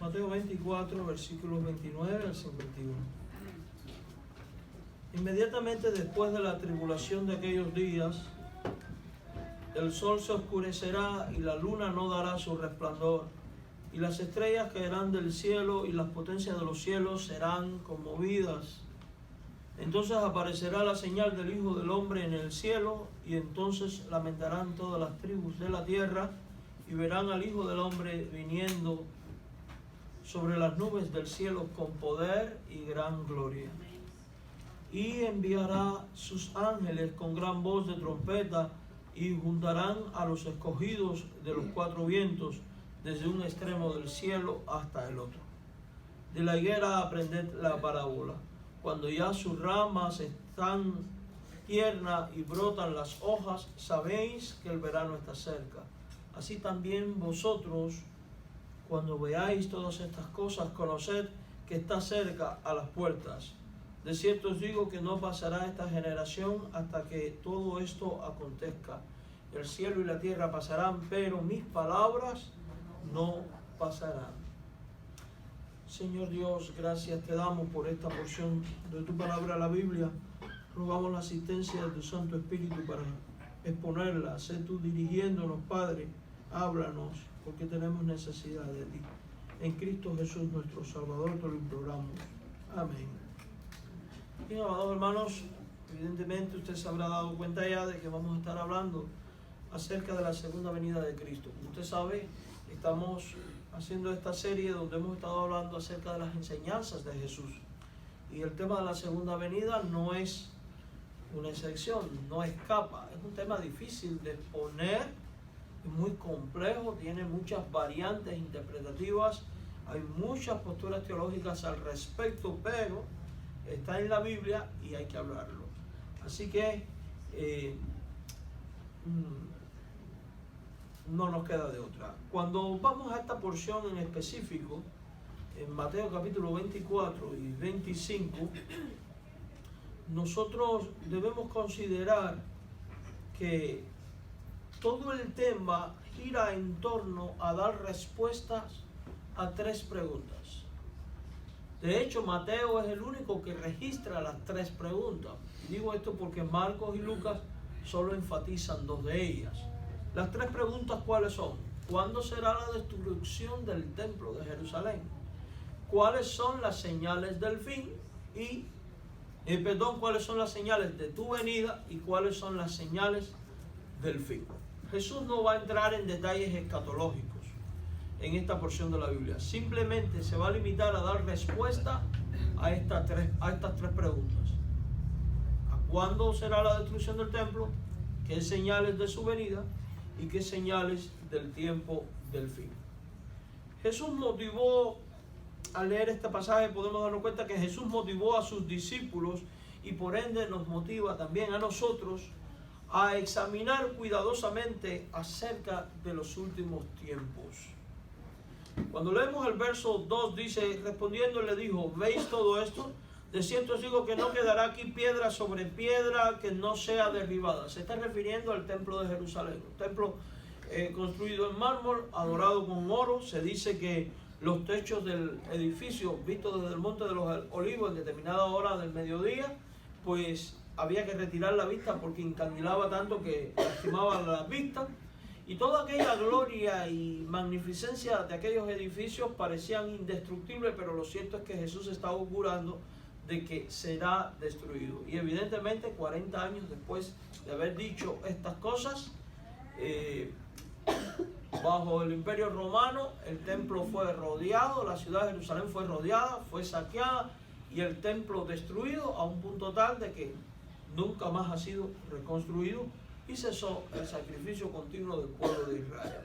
Mateo 24, versículos 29 al 51. Inmediatamente después de la tribulación de aquellos días, el sol se oscurecerá y la luna no dará su resplandor, y las estrellas caerán del cielo y las potencias de los cielos serán conmovidas. Entonces aparecerá la señal del Hijo del Hombre en el cielo, y entonces lamentarán todas las tribus de la tierra y verán al Hijo del Hombre viniendo sobre las nubes del cielo con poder y gran gloria. Y enviará sus ángeles con gran voz de trompeta, y juntarán a los escogidos de los cuatro vientos, desde un extremo del cielo hasta el otro. De la higuera aprended la parábola. Cuando ya sus ramas están tiernas y brotan las hojas, sabéis que el verano está cerca. Así también vosotros, cuando veáis todas estas cosas, conoced que está cerca a las puertas. De cierto os digo que no pasará esta generación hasta que todo esto acontezca. El cielo y la tierra pasarán, pero mis palabras no pasarán. Señor Dios, gracias te damos por esta porción de tu palabra, la Biblia. Rogamos la asistencia de tu Santo Espíritu para exponerla. Sé tú dirigiéndonos, Padre. Háblanos, porque tenemos necesidad de ti. En Cristo Jesús, nuestro Salvador, te lo imploramos. Amén. Bien, amados hermanos, evidentemente usted se habrá dado cuenta ya de que vamos a estar hablando acerca de la segunda venida de Cristo. Como usted sabe, estamos haciendo esta serie donde hemos estado hablando acerca de las enseñanzas de Jesús. Y el tema de la segunda venida no es una excepción, no escapa. Es un tema difícil de exponer, es muy complejo, tiene muchas variantes interpretativas, hay muchas posturas teológicas al respecto, pero está en la Biblia y hay que hablarlo. Así que no nos queda de otra. Cuando vamos a esta porción en específico, en Mateo capítulo 24 y 25, nosotros debemos considerar que todo el tema gira en torno a dar respuestas a tres preguntas. De hecho, Mateo es el único que registra las tres preguntas. Digo esto porque Marcos y Lucas solo enfatizan dos de ellas. Las tres preguntas, ¿cuáles son? ¿Cuándo será la destrucción del templo de Jerusalén? ¿Cuáles son las señales del fin? ¿Cuáles son las señales de tu venida? ¿Y cuáles son las señales del fin? Jesús no va a entrar en detalles escatológicos en esta porción de la Biblia. Simplemente se va a limitar a dar respuesta a estas tres preguntas. ¿A cuándo será la destrucción del templo? ¿Qué señales de su venida? ¿Y qué señales del tiempo del fin? Jesús motivó, al leer este pasaje podemos darnos cuenta que Jesús motivó a sus discípulos y por ende nos motiva también a nosotros a examinar cuidadosamente acerca de los últimos tiempos. Cuando leemos el verso 2 dice, respondiendo le dijo, ¿veis todo esto? De cierto os digo que no quedará aquí piedra sobre piedra que no sea derribada. Se está refiriendo al templo de Jerusalén, un templo construido en mármol, adorado con oro. Se dice que los techos del edificio, vistos desde el Monte de los Olivos en determinada hora del mediodía, pues había que retirar la vista porque encandilaba tanto que lastimaba la vista. Y toda aquella gloria y magnificencia de aquellos edificios parecían indestructibles, pero lo cierto es que Jesús está augurando de que será destruido. Y evidentemente 40 años después de haber dicho estas cosas, bajo el Imperio Romano, el templo fue rodeado, la ciudad de Jerusalén fue rodeada, fue saqueada y el templo destruido a un punto tal de que nunca más ha sido reconstruido y cesó el sacrificio continuo del pueblo de Israel.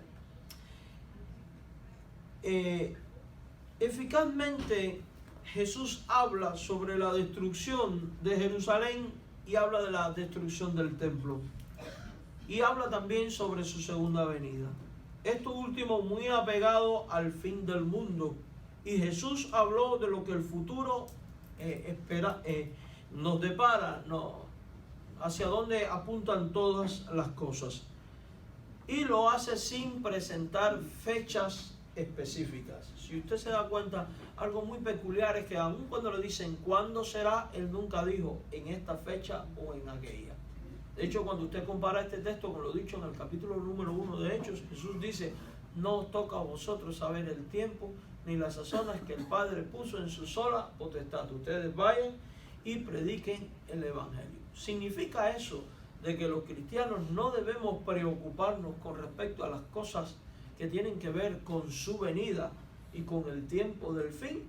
Eficazmente Jesús habla sobre la destrucción de Jerusalén y habla de la destrucción del templo. Y habla también sobre su segunda venida. Esto último muy apegado al fin del mundo. Y Jesús habló de lo que el futuro nos depara, hacia dónde apuntan todas las cosas. Y lo hace sin presentar fechas específicas. Si usted se da cuenta, algo muy peculiar es que aun cuando le dicen cuándo será, él nunca dijo en esta fecha o en aquella. De hecho, cuando usted compara este texto con lo dicho en el capítulo número 1 de Hechos, Jesús dice: no os toca a vosotros saber el tiempo ni las sazones que el Padre puso en su sola potestad. Ustedes vayan y prediquen el Evangelio. ¿Significa eso de que los cristianos no debemos preocuparnos con respecto a las cosas que tienen que ver con su venida y con el tiempo del fin?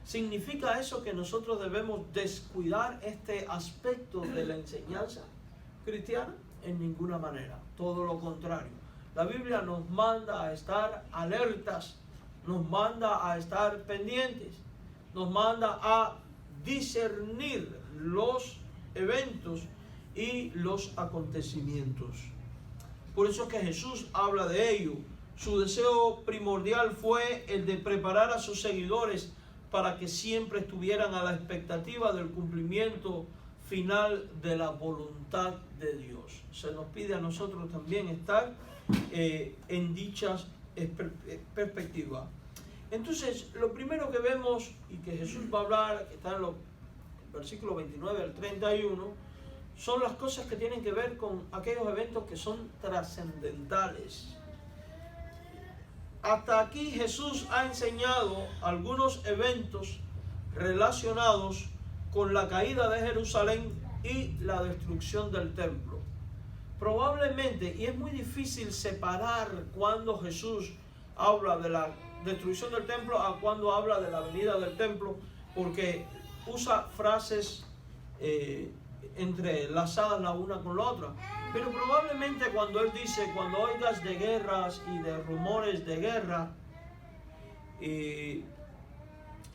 ¿Significa eso que nosotros debemos descuidar este aspecto de la enseñanza cristiana? En ninguna manera, todo lo contrario. La Biblia nos manda a estar alertas, nos manda a estar pendientes, nos manda a discernir los eventos y los acontecimientos. Por eso es que Jesús habla de ello. Su deseo primordial fue el de preparar a sus seguidores para que siempre estuvieran a la expectativa del cumplimiento final de la voluntad de Dios. Se nos pide a nosotros también estar en dichas perspectivas. Entonces, lo primero que vemos y que Jesús va a hablar, que está en los versículos 29 al 31, son las cosas que tienen que ver con aquellos eventos que son trascendentales. Hasta aquí Jesús ha enseñado algunos eventos relacionados con la caída de Jerusalén y la destrucción del templo. Probablemente, y es muy difícil separar cuando Jesús habla de la destrucción del templo a cuando habla de la venida del templo, porque usa frases entrelazadas la una con la otra. Pero probablemente cuando él dice: cuando oigas de guerras y de rumores de guerra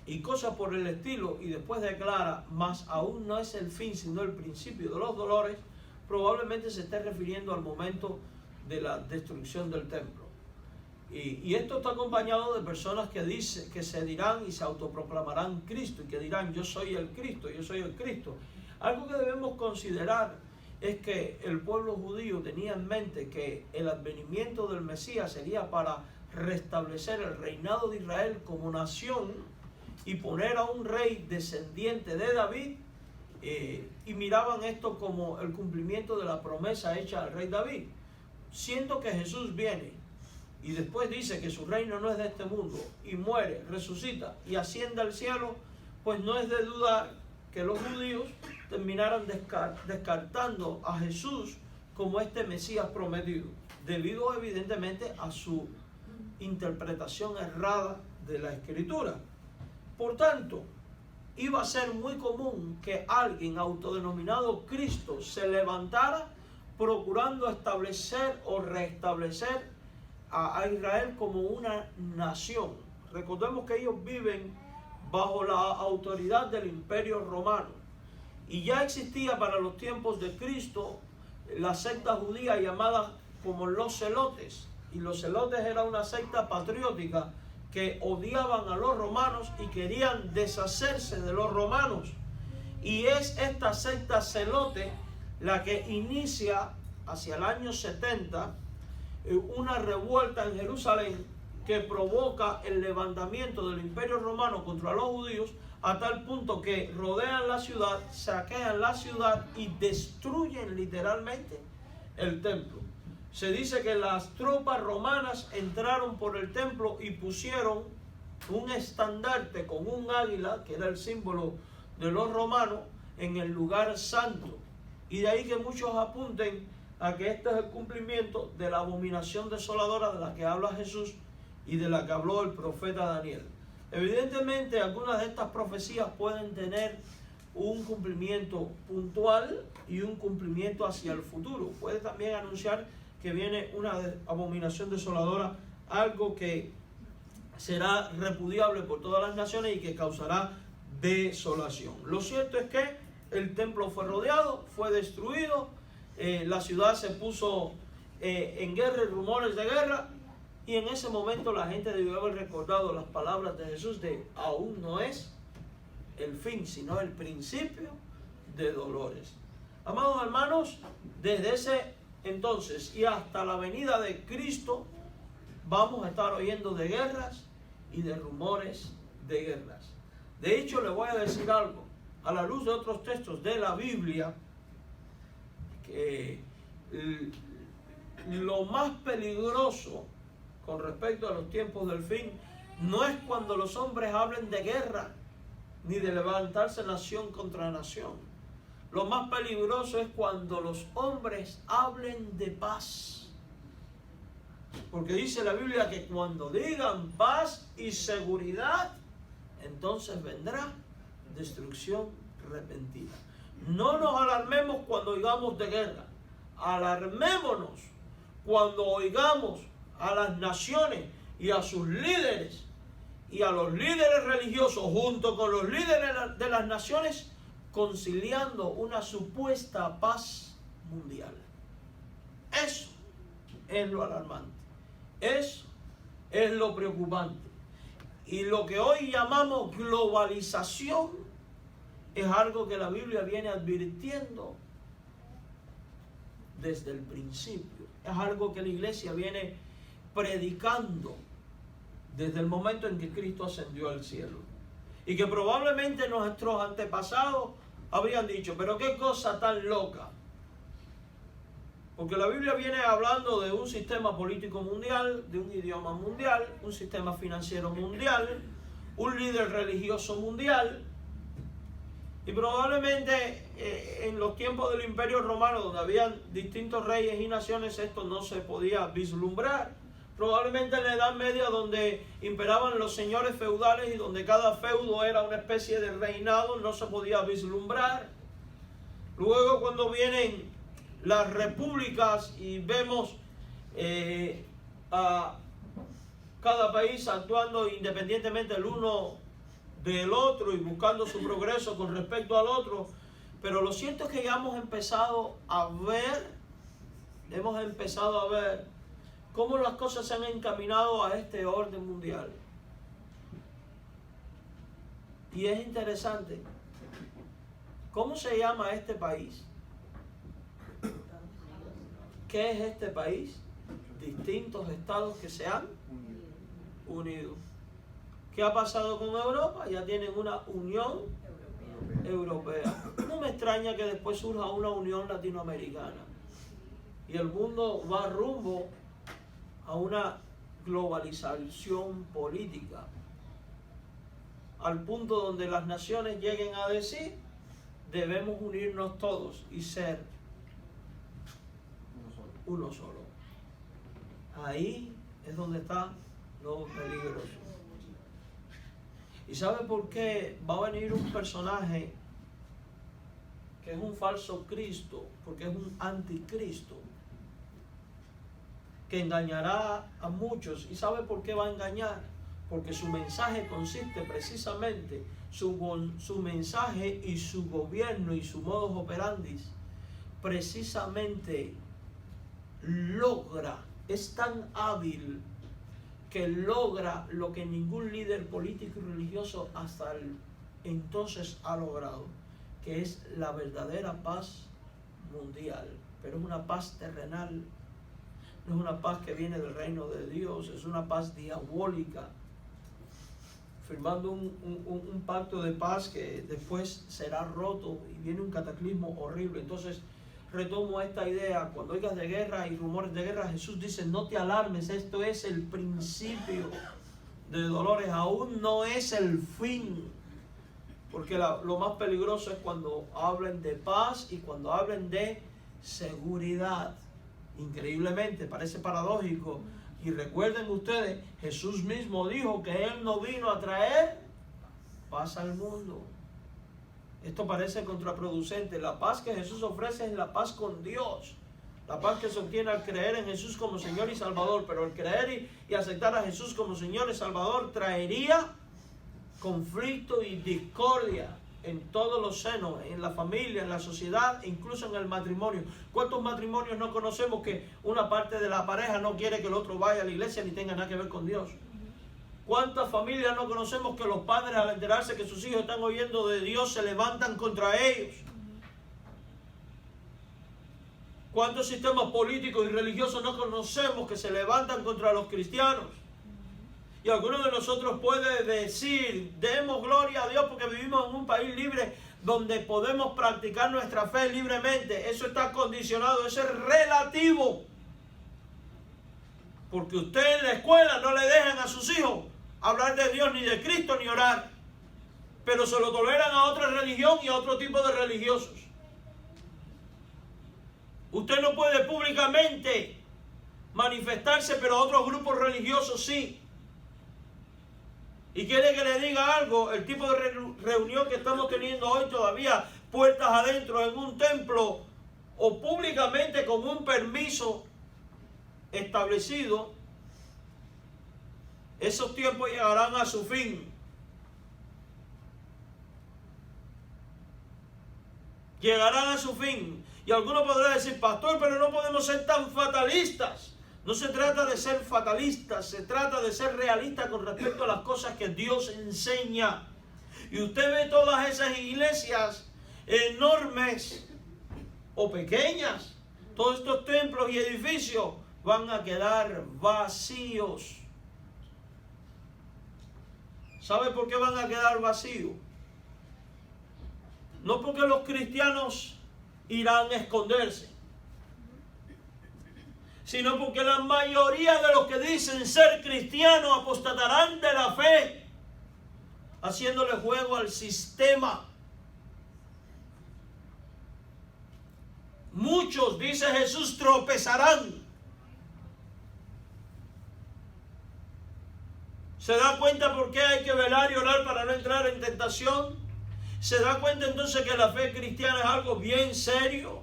y cosas por el estilo, y después declara: mas aún no es el fin sino el principio de los dolores, probablemente se esté refiriendo al momento de la destrucción del templo. Y esto está acompañado de personas que se dirán y se autoproclamarán Cristo, y que dirán: yo soy el Cristo, yo soy el Cristo. Algo que debemos considerar es que el pueblo judío tenía en mente que el advenimiento del Mesías sería para restablecer el reinado de Israel como nación y poner a un rey descendiente de David, y miraban esto como el cumplimiento de la promesa hecha al rey David. Siendo que Jesús viene y después dice que su reino no es de este mundo, y muere, resucita y asciende al cielo, pues no es de dudar que los judíos terminaran descartando a Jesús como este Mesías prometido, debido evidentemente a su interpretación errada de la Escritura. Por tanto, iba a ser muy común que alguien autodenominado Cristo se levantara procurando establecer o restablecer a Israel como una nación. Recordemos que ellos viven bajo la autoridad del Imperio Romano, y ya existía para los tiempos de Cristo la secta judía llamada como los celotes, y los celotes era una secta patriótica que odiaban a los romanos y querían deshacerse de los romanos. Y es esta secta celote la que inicia hacia el año 70 una revuelta en Jerusalén que provoca el levantamiento del Imperio Romano contra los judíos, a tal punto que rodean la ciudad, saquean la ciudad y destruyen literalmente el templo. Se dice que las tropas romanas entraron por el templo y pusieron un estandarte con un águila, que era el símbolo de los romanos, en el lugar santo. Y de ahí que muchos apunten a que este es el cumplimiento de la abominación desoladora de la que habla Jesús y de la que habló el profeta Daniel. Evidentemente, algunas de estas profecías pueden tener un cumplimiento puntual y un cumplimiento hacia el futuro. Puede también anunciar que viene una abominación desoladora, algo que será repudiable por todas las naciones y que causará desolación. Lo cierto es que el templo fue rodeado, fue destruido, la ciudad se puso en guerra y rumores de guerra, y en ese momento la gente debió haber recordado las palabras de Jesús de: aún no es el fin, sino el principio de dolores. Amados hermanos, desde ese entonces y hasta la venida de Cristo vamos a estar oyendo de guerras y de rumores de guerras. De hecho, le voy a decir algo, a la luz de otros textos de la Biblia, que lo más peligroso con respecto a los tiempos del fin no es cuando los hombres hablen de guerra, ni de levantarse nación contra nación. Lo más peligroso es cuando los hombres hablen de paz. Porque dice la Biblia que cuando digan paz y seguridad, entonces vendrá destrucción repentina. No nos alarmemos cuando oigamos de guerra. Alarmémonos cuando oigamos a las naciones y a sus líderes y a los líderes religiosos junto con los líderes de las naciones conciliando una supuesta paz mundial. Eso es lo alarmante. Eso es lo preocupante. Y lo que hoy llamamos globalización es algo que la Biblia viene advirtiendo desde el principio. Es algo que la iglesia viene predicando desde el momento en que Cristo ascendió al cielo. Y que probablemente nuestros antepasados habrían dicho, pero qué cosa tan loca. Porque la Biblia viene hablando de un sistema político mundial, de un idioma mundial, un sistema financiero mundial, un líder religioso mundial. Y probablemente en los tiempos del Imperio Romano, donde habían distintos reyes y naciones, esto no se podía vislumbrar. Probablemente en la Edad Media, donde imperaban los señores feudales y donde cada feudo era una especie de reinado, no se podía vislumbrar. Luego, cuando vienen las repúblicas y vemos a cada país actuando independientemente el uno del otro y buscando su progreso con respecto al otro, pero lo cierto es que ya hemos empezado a ver cómo las cosas se han encaminado a este orden mundial. Y es interesante, ¿cómo se llama este país? ¿Qué es este país? Distintos estados que se han unido. ¿Qué ha pasado con Europa? Ya tienen una Unión Europea. No me extraña que después surja una Unión Latinoamericana. Y el mundo va rumbo a una globalización política. Al punto donde las naciones lleguen a decir, debemos unirnos todos y ser uno solo. Ahí es donde está lo peligroso. ¿Y sabe por qué va a venir un personaje que es un falso Cristo? Porque es un anticristo que engañará a muchos. ¿Y sabe por qué va a engañar? Porque su mensaje consiste precisamente, su mensaje y su gobierno y su modus operandi precisamente logra, es tan hábil que logra lo que ningún líder político y religioso hasta entonces ha logrado, que es la verdadera paz mundial. Pero es una paz terrenal, no es una paz que viene del reino de Dios, es una paz diabólica, firmando un pacto de paz que después será roto y viene un cataclismo horrible. Entonces retomo esta idea: cuando oigas de guerra y rumores de guerra, Jesús dice, no te alarmes, esto es el principio de dolores, aún no es el fin. Porque lo más peligroso es cuando hablen de paz y cuando hablen de seguridad. Increíblemente, parece paradójico. Y recuerden ustedes, Jesús mismo dijo que Él no vino a traer paz al mundo. Esto parece contraproducente. La paz que Jesús ofrece es la paz con Dios. La paz que se obtiene al creer en Jesús como Señor y Salvador. Pero el creer y aceptar a Jesús como Señor y Salvador traería conflicto y discordia en todos los senos, en la familia, en la sociedad, incluso en el matrimonio. ¿Cuántos matrimonios no conocemos que una parte de la pareja no quiere que el otro vaya a la iglesia ni tenga nada que ver con Dios? ¿Cuántas familias no conocemos que los padres, al enterarse que sus hijos están oyendo de Dios, se levantan contra ellos? ¿Cuántos sistemas políticos y religiosos no conocemos que se levantan contra los cristianos? Y alguno de nosotros puede decir, demos gloria a Dios porque vivimos en un país libre donde podemos practicar nuestra fe libremente. Eso está condicionado, eso es relativo. Porque usted en la escuela no le dejan a sus hijos hablar de Dios ni de Cristo ni orar. Pero se lo toleran a otra religión y a otro tipo de religiosos. Usted no puede públicamente manifestarse, pero a otros grupos religiosos sí. Y quiere que le diga algo, el tipo de reunión que estamos teniendo hoy todavía, puertas adentro en un templo o públicamente con un permiso establecido, esos tiempos llegarán a su fin. Llegarán a su fin. Y alguno podrá decir, pastor, pero no podemos ser tan fatalistas. No se trata de ser fatalistas, se trata de ser realistas con respecto a las cosas que Dios enseña. Y usted ve todas esas iglesias enormes o pequeñas, todos estos templos y edificios van a quedar vacíos. ¿Sabe por qué van a quedar vacíos? No porque los cristianos irán a esconderse, sino porque la mayoría de los que dicen ser cristianos apostatarán de la fe, haciéndole juego al sistema. Muchos, dice Jesús, tropezarán. ¿Se da cuenta por qué hay que velar y orar para no entrar en tentación? ¿Se da cuenta entonces que la fe cristiana es algo bien serio?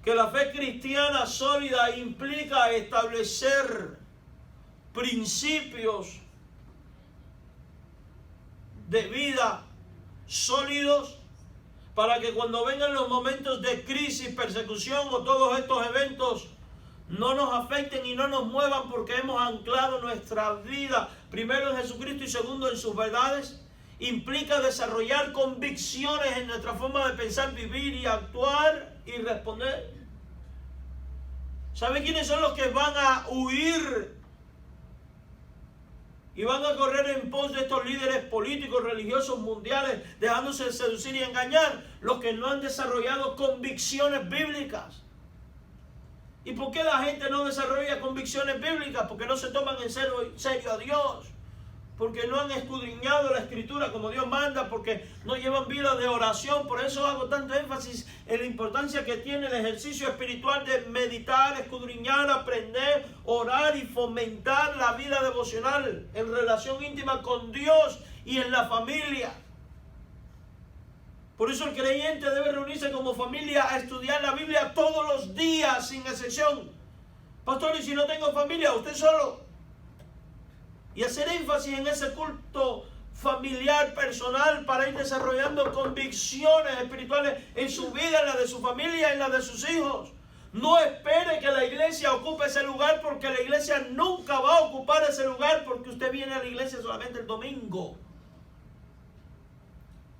Que la fe cristiana sólida implica establecer principios de vida sólidos para que cuando vengan los momentos de crisis, persecución o todos estos eventos no nos afecten y no nos muevan porque hemos anclado nuestra vida primero en Jesucristo y segundo en sus verdades. Implica desarrollar convicciones en nuestra forma de pensar, vivir y actuar y responder. ¿Sabe quiénes son los que van a huir y van a correr en pos de estos líderes políticos, religiosos, mundiales, dejándose seducir y engañar? Los que no han desarrollado convicciones bíblicas. ¿Y por qué la gente no desarrolla convicciones bíblicas? Porque no se toman en serio a Dios. Porque no han escudriñado la Escritura como Dios manda, porque no llevan vida de oración. Por eso hago tanto énfasis en la importancia que tiene el ejercicio espiritual de meditar, escudriñar, aprender, orar y fomentar la vida devocional en relación íntima con Dios y en la familia. Por eso el creyente debe reunirse como familia a estudiar la Biblia todos los días, sin excepción. Pastor, ¿y si no tengo familia? ¿Usted solo? Y hacer énfasis en ese culto familiar, personal, para ir desarrollando convicciones espirituales en su vida, en la de su familia, en la de sus hijos. No espere que la iglesia ocupe ese lugar, porque la iglesia nunca va a ocupar ese lugar porque usted viene a la iglesia solamente el domingo.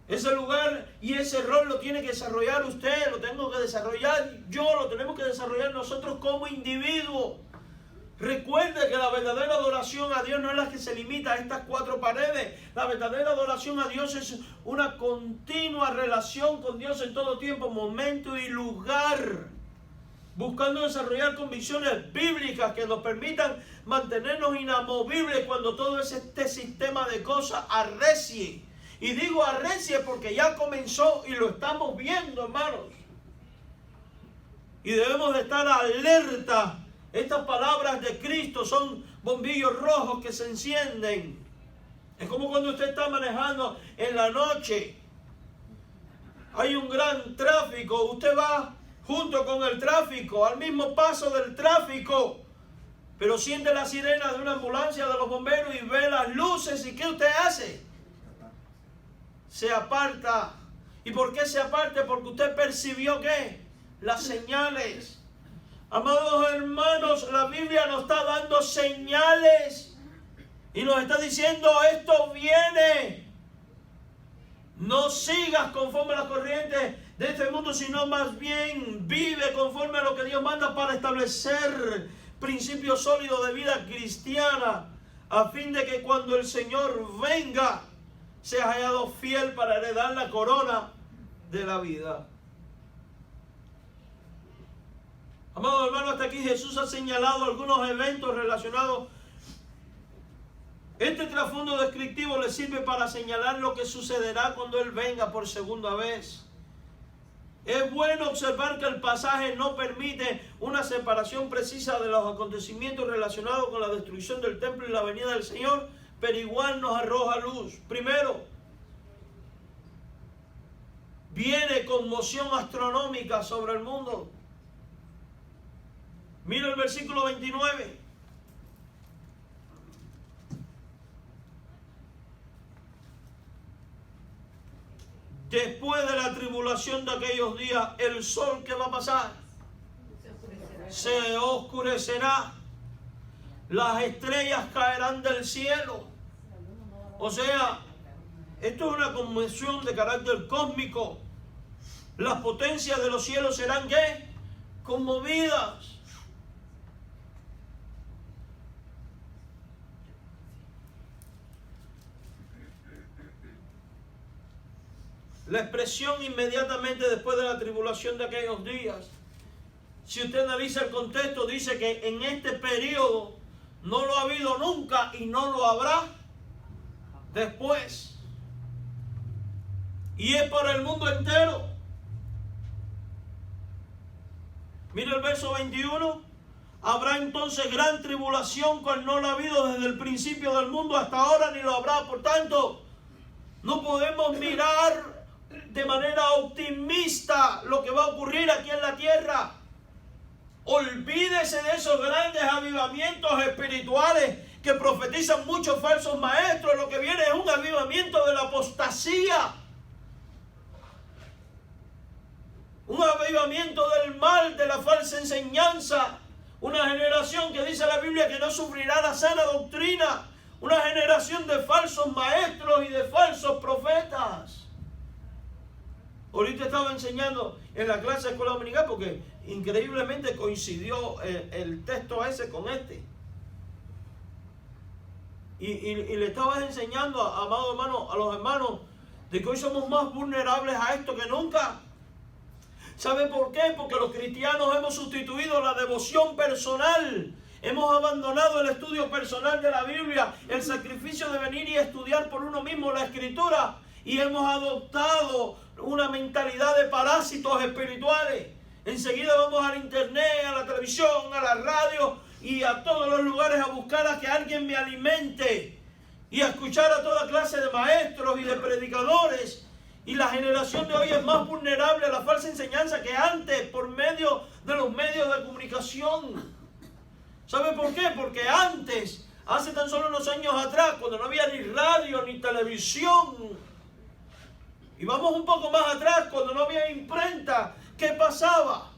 Ese lugar y ese rol lo tiene que desarrollar usted, lo tengo que desarrollar yo, lo tenemos que desarrollar nosotros como individuos. Recuerde que la verdadera adoración a Dios no es la que se limita a estas cuatro paredes. La verdadera adoración a Dios es una continua relación con Dios en todo tiempo, momento y lugar, buscando desarrollar convicciones bíblicas que nos permitan mantenernos inamovibles cuando todo este sistema de cosas arrecie. Y digo arrecie porque ya comenzó y lo estamos viendo, hermanos. Y debemos de estar alerta. Estas palabras de Cristo son bombillos rojos que se encienden. Es como cuando usted está manejando en la noche. Hay un gran tráfico. Usted va junto con el tráfico, al mismo paso del tráfico. Pero siente la sirena de una ambulancia, de los bomberos, y ve las luces. ¿Y qué usted hace? Se aparta. ¿Y por qué se aparta? Porque usted percibió ¿qué? Las señales. Amados hermanos, la Biblia nos está dando señales y nos está diciendo esto viene. No sigas conforme a las corrientes de este mundo, sino más bien vive conforme a lo que Dios manda para establecer principios sólidos de vida cristiana, a fin de que cuando el Señor venga, seas hallado fiel para heredar la corona de la vida. Amado hermano, hasta aquí Jesús ha señalado algunos eventos relacionados. Este trasfondo descriptivo le sirve para señalar lo que sucederá cuando Él venga por segunda vez. Es bueno observar que el pasaje no permite una separación precisa de los acontecimientos relacionados con la destrucción del templo y la venida del Señor, pero igual nos arroja luz. Primero, viene conmoción astronómica sobre el mundo. Mira el versículo 29. Después de la tribulación de aquellos días, el sol, ¿qué va a pasar? Se oscurecerá. Las estrellas caerán del cielo. O sea, esto es una conmoción de carácter cósmico. Las potencias de los cielos serán, ¿qué? Conmovidas. La expresión inmediatamente después de la tribulación de aquellos días, si usted analiza el contexto, dice que en este periodo no lo ha habido nunca y no lo habrá después. Y es para el mundo entero. Mira el verso 21. Habrá entonces gran tribulación, cual no lo ha habido desde el principio del mundo hasta ahora, ni lo habrá. Por tanto, no podemos mirar de manera optimista lo que va a ocurrir aquí en la tierra. Olvídese de esos grandes avivamientos espirituales que profetizan muchos falsos maestros. Lo que viene es un avivamiento de la apostasía, un avivamiento del mal, de la falsa enseñanza. Una generación que dice la Biblia que no sufrirá la sana doctrina. Una generación de falsos maestros y de falsos profetas. Ahorita estaba enseñando en la clase de escuela dominical porque increíblemente coincidió el texto ese con este. Y le estaba enseñando, amado hermano, a los hermanos, de que hoy somos más vulnerables a esto que nunca. ¿Sabe por qué? Porque los cristianos hemos sustituido la devoción personal. Hemos abandonado el estudio personal de la Biblia, el sacrificio de venir y estudiar por uno mismo la Escritura. Y hemos adoptado una mentalidad de parásitos espirituales. Enseguida vamos al internet, a la televisión, a la radio y a todos los lugares a buscar a que alguien me alimente y a escuchar a toda clase de maestros y de predicadores. Y la generación de hoy es más vulnerable a la falsa enseñanza que antes por medio de los medios de comunicación. ¿Sabe por qué? Porque antes, hace tan solo unos años atrás, cuando no había ni radio ni televisión, y vamos un poco más atrás, cuando no había imprenta, ¿qué pasaba?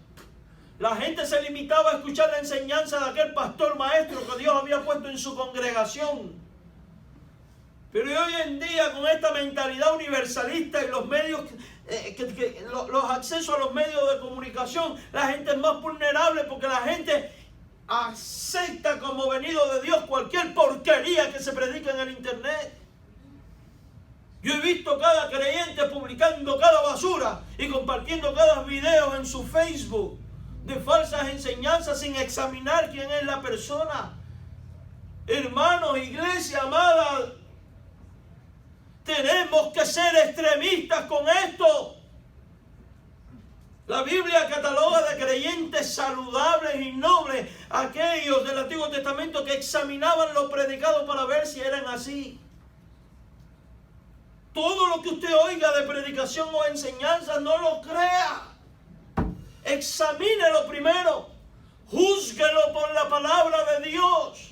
La gente se limitaba a escuchar la enseñanza de aquel pastor maestro que Dios había puesto en su congregación. Pero hoy en día, con esta mentalidad universalista y los medios, los accesos a los medios de comunicación, la gente es más vulnerable porque la gente acepta como venido de Dios cualquier porquería que se predica en el internet. Yo he visto cada creyente publicando cada basura y compartiendo cada video en su Facebook de falsas enseñanzas sin examinar quién es la persona. Hermanos, iglesia amada, tenemos que ser extremistas con esto. La Biblia cataloga de creyentes saludables y nobles a aquellos del Antiguo Testamento que examinaban lo predicado para ver si eran así. Todo lo que usted oiga de predicación o enseñanza, no lo crea. Examínelo primero. Júzguelo por la palabra de Dios.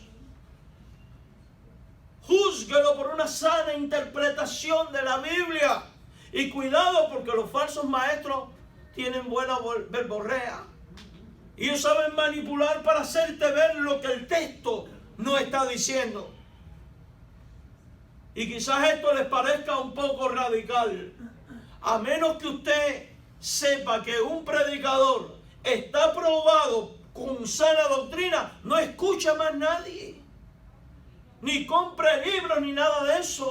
Júzguelo por una sana interpretación de la Biblia. Y cuidado, porque los falsos maestros tienen buena verborrea. Ellos saben manipular para hacerte ver lo que el texto no está diciendo. Y quizás esto les parezca un poco radical. A menos que usted sepa que un predicador está probado con sana doctrina, no escucha más nadie. Ni compre libros ni nada de eso.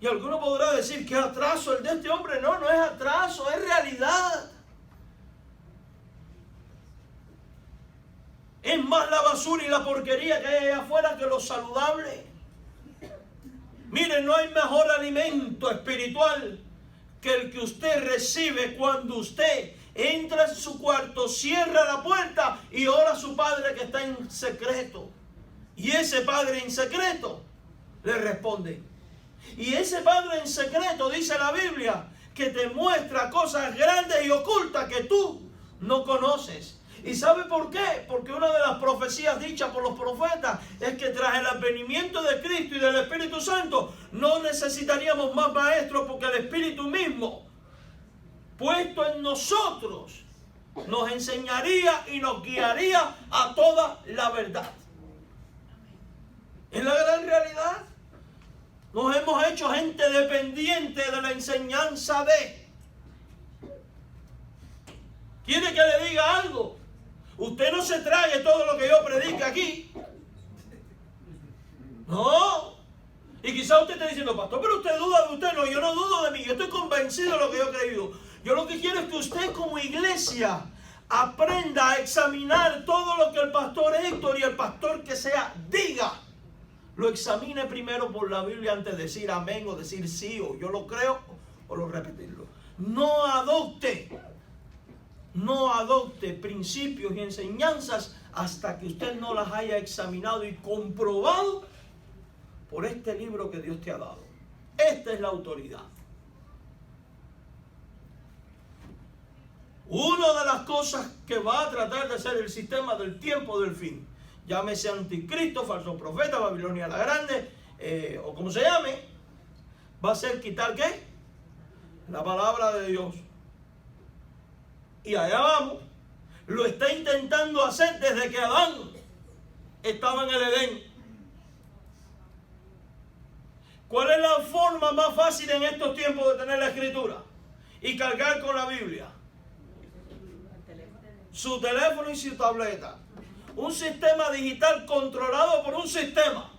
Y alguno podrá decir que atraso el de este hombre. No, no es atraso, es realidad. Es más la basura y la porquería que hay allá afuera que lo saludable. Miren, no hay mejor alimento espiritual que el que usted recibe cuando usted entra en su cuarto, cierra la puerta y ora a su Padre que está en secreto. Y ese Padre en secreto le responde. Y ese Padre en secreto, dice la Biblia, que te muestra cosas grandes y ocultas que tú no conoces. ¿Y sabe por qué? Porque una de las profecías dichas por los profetas es que tras el advenimiento de Cristo y del Espíritu Santo no necesitaríamos más maestros, porque el Espíritu mismo puesto en nosotros nos enseñaría y nos guiaría a toda la verdad. Es la gran realidad. Nos hemos hecho gente dependiente de la enseñanza de. ¿Quiere que le diga algo? Usted no se trague todo lo que yo predique aquí. No. Y quizás usted esté diciendo, pastor, pero usted duda de usted. No, yo no dudo de mí. Yo estoy convencido de lo que yo he creído. Yo lo que quiero es que usted como iglesia aprenda a examinar todo lo que el pastor Héctor y el pastor que sea diga. Lo examine primero por la Biblia antes de decir amén o decir sí o yo lo creo o lo repetirlo. No adopte principios y enseñanzas hasta que usted no las haya examinado y comprobado por este libro que Dios te ha dado. Esta es la autoridad. Una de las cosas que va a tratar de hacer el sistema del tiempo del fin, llámese anticristo, falso profeta, Babilonia la Grande, o como se llame, va a ser quitar ¿qué? La palabra de Dios. Y allá vamos. Lo está intentando hacer desde que Adán estaba en el Edén. ¿Cuál es la forma más fácil en estos tiempos de tener la escritura y cargar con la Biblia? Su teléfono y su tableta. Un sistema digital controlado por un sistema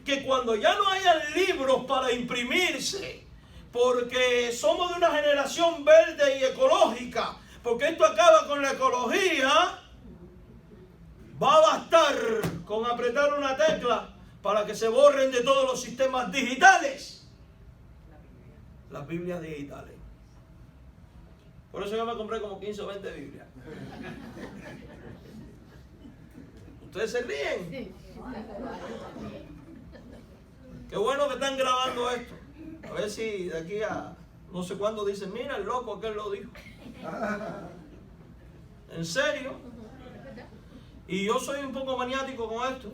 que cuando ya no hayan libros para imprimirse, porque somos de una generación verde y ecológica, porque esto acaba con la ecología, va a bastar con apretar una tecla para que se borren de todos los sistemas digitales las Biblias digitales. Por eso yo me compré como 15 o 20 Biblias. ¿Ustedes se ríen? Sí. Qué bueno que están grabando esto. A ver si de aquí a no sé cuándo dicen, mira el loco aquel lo dijo. ¿En serio? Y yo soy un poco maniático con esto.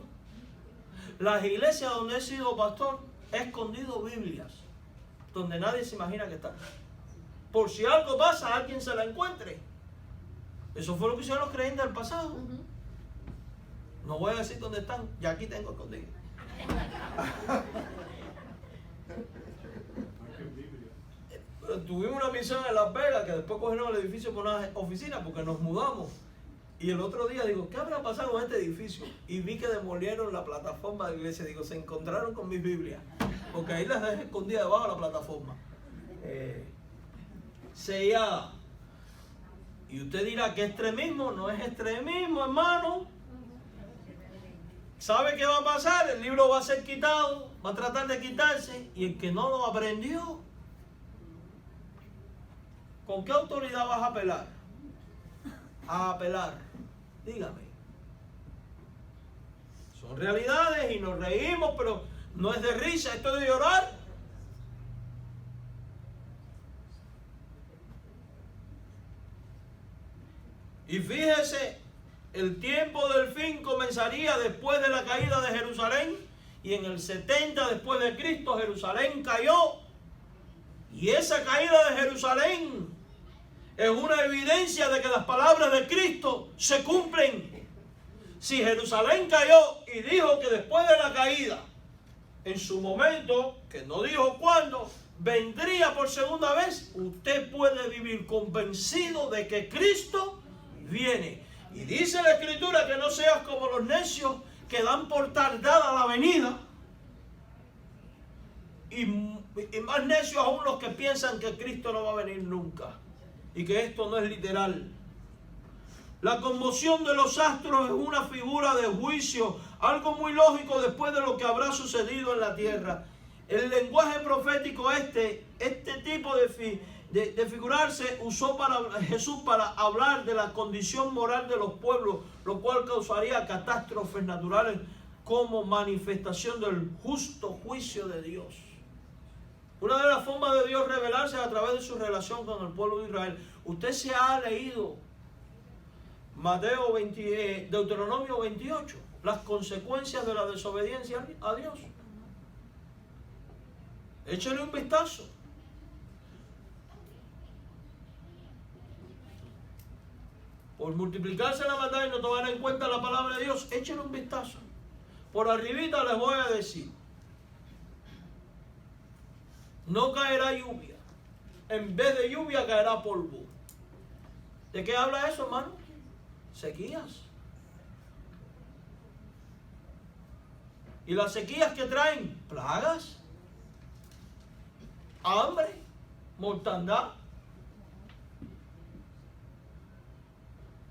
Las iglesias donde he sido pastor he escondido Biblias donde nadie se imagina que están. Por si algo pasa, alguien se la encuentre. Eso fue lo que hicieron los creyentes del pasado. No voy a decir dónde están, ya aquí tengo escondido. Tuvimos una misión en Las Vegas que después cogieron el edificio por una oficina porque nos mudamos. Y el otro día digo, ¿qué habrá pasado con este edificio? Y vi que demolieron la plataforma de la iglesia. Digo, se encontraron con mis Biblias. Porque ahí las dejé escondidas debajo de la plataforma. Sellada. Y usted dirá que extremismo, no es extremismo, hermano. ¿Sabe qué va a pasar? El libro va a ser quitado, va a tratar de quitarse, y el que no lo aprendió, ¿con qué autoridad vas a apelar? A apelar, dígame. Son realidades y nos reímos, pero no es de risa, esto es de llorar. Y fíjese, el tiempo del fin comenzaría después de la caída de Jerusalén, y en el 70 después de Cristo Jerusalén cayó, y esa caída de Jerusalén es una evidencia de que las palabras de Cristo se cumplen. Si Jerusalén cayó y dijo que después de la caída en su momento, que no dijo cuándo, vendría por segunda vez, usted puede vivir convencido de que Cristo viene. Y dice la Escritura que no seas como los necios que dan por tardada la venida. Y más necios aún los que piensan que Cristo no va a venir nunca. Y que esto no es literal. La conmoción de los astros es una figura de juicio, algo muy lógico después de lo que habrá sucedido en la tierra. El lenguaje profético este tipo de figurarse usó Jesús para hablar de la condición moral de los pueblos, lo cual causaría catástrofes naturales como manifestación del justo juicio de Dios. Una de las formas de Dios revelarse es a través de su relación con el pueblo de Israel. Usted se ha leído Deuteronomio 28, las consecuencias de la desobediencia a Dios. Échale un vistazo. Por multiplicarse la maldad y no tomar en cuenta la palabra de Dios, échale un vistazo. Por arribita les voy a decir: no caerá lluvia. En vez de lluvia caerá polvo. ¿De qué habla eso, hermano? Sequías. ¿Y las sequías que traen? Plagas, hambre, mortandad.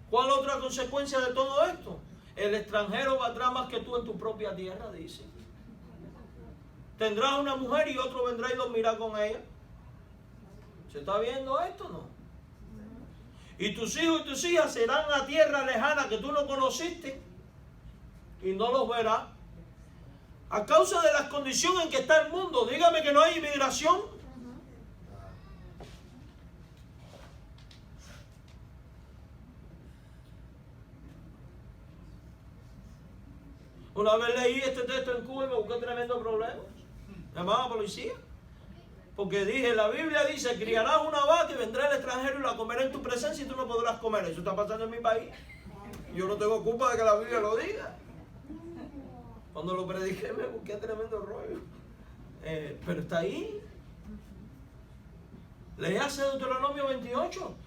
¿Cuál otra consecuencia de todo esto? El extranjero valdrá más que tú en tu propia tierra, dice. Tendrás una mujer y otro vendrá y dormirá con ella. ¿Se está viendo esto o no? Y tus hijos y tus hijas serán a tierra lejana que tú no conociste y no los verás. A causa de las condiciones en que está el mundo, dígame que no hay inmigración. Una vez leí este texto en Cuba y me busqué tremendo problema. Me llamaba a la policía. Porque dije, la Biblia dice, criarás una vaca y vendrá el extranjero y la comerá en tu presencia y tú no podrás comer. Eso está pasando en mi país. Yo no tengo culpa de que la Biblia lo diga. Cuando lo prediqué me busqué tremendo rollo. Pero está ahí. Léase Deuteronomio 28.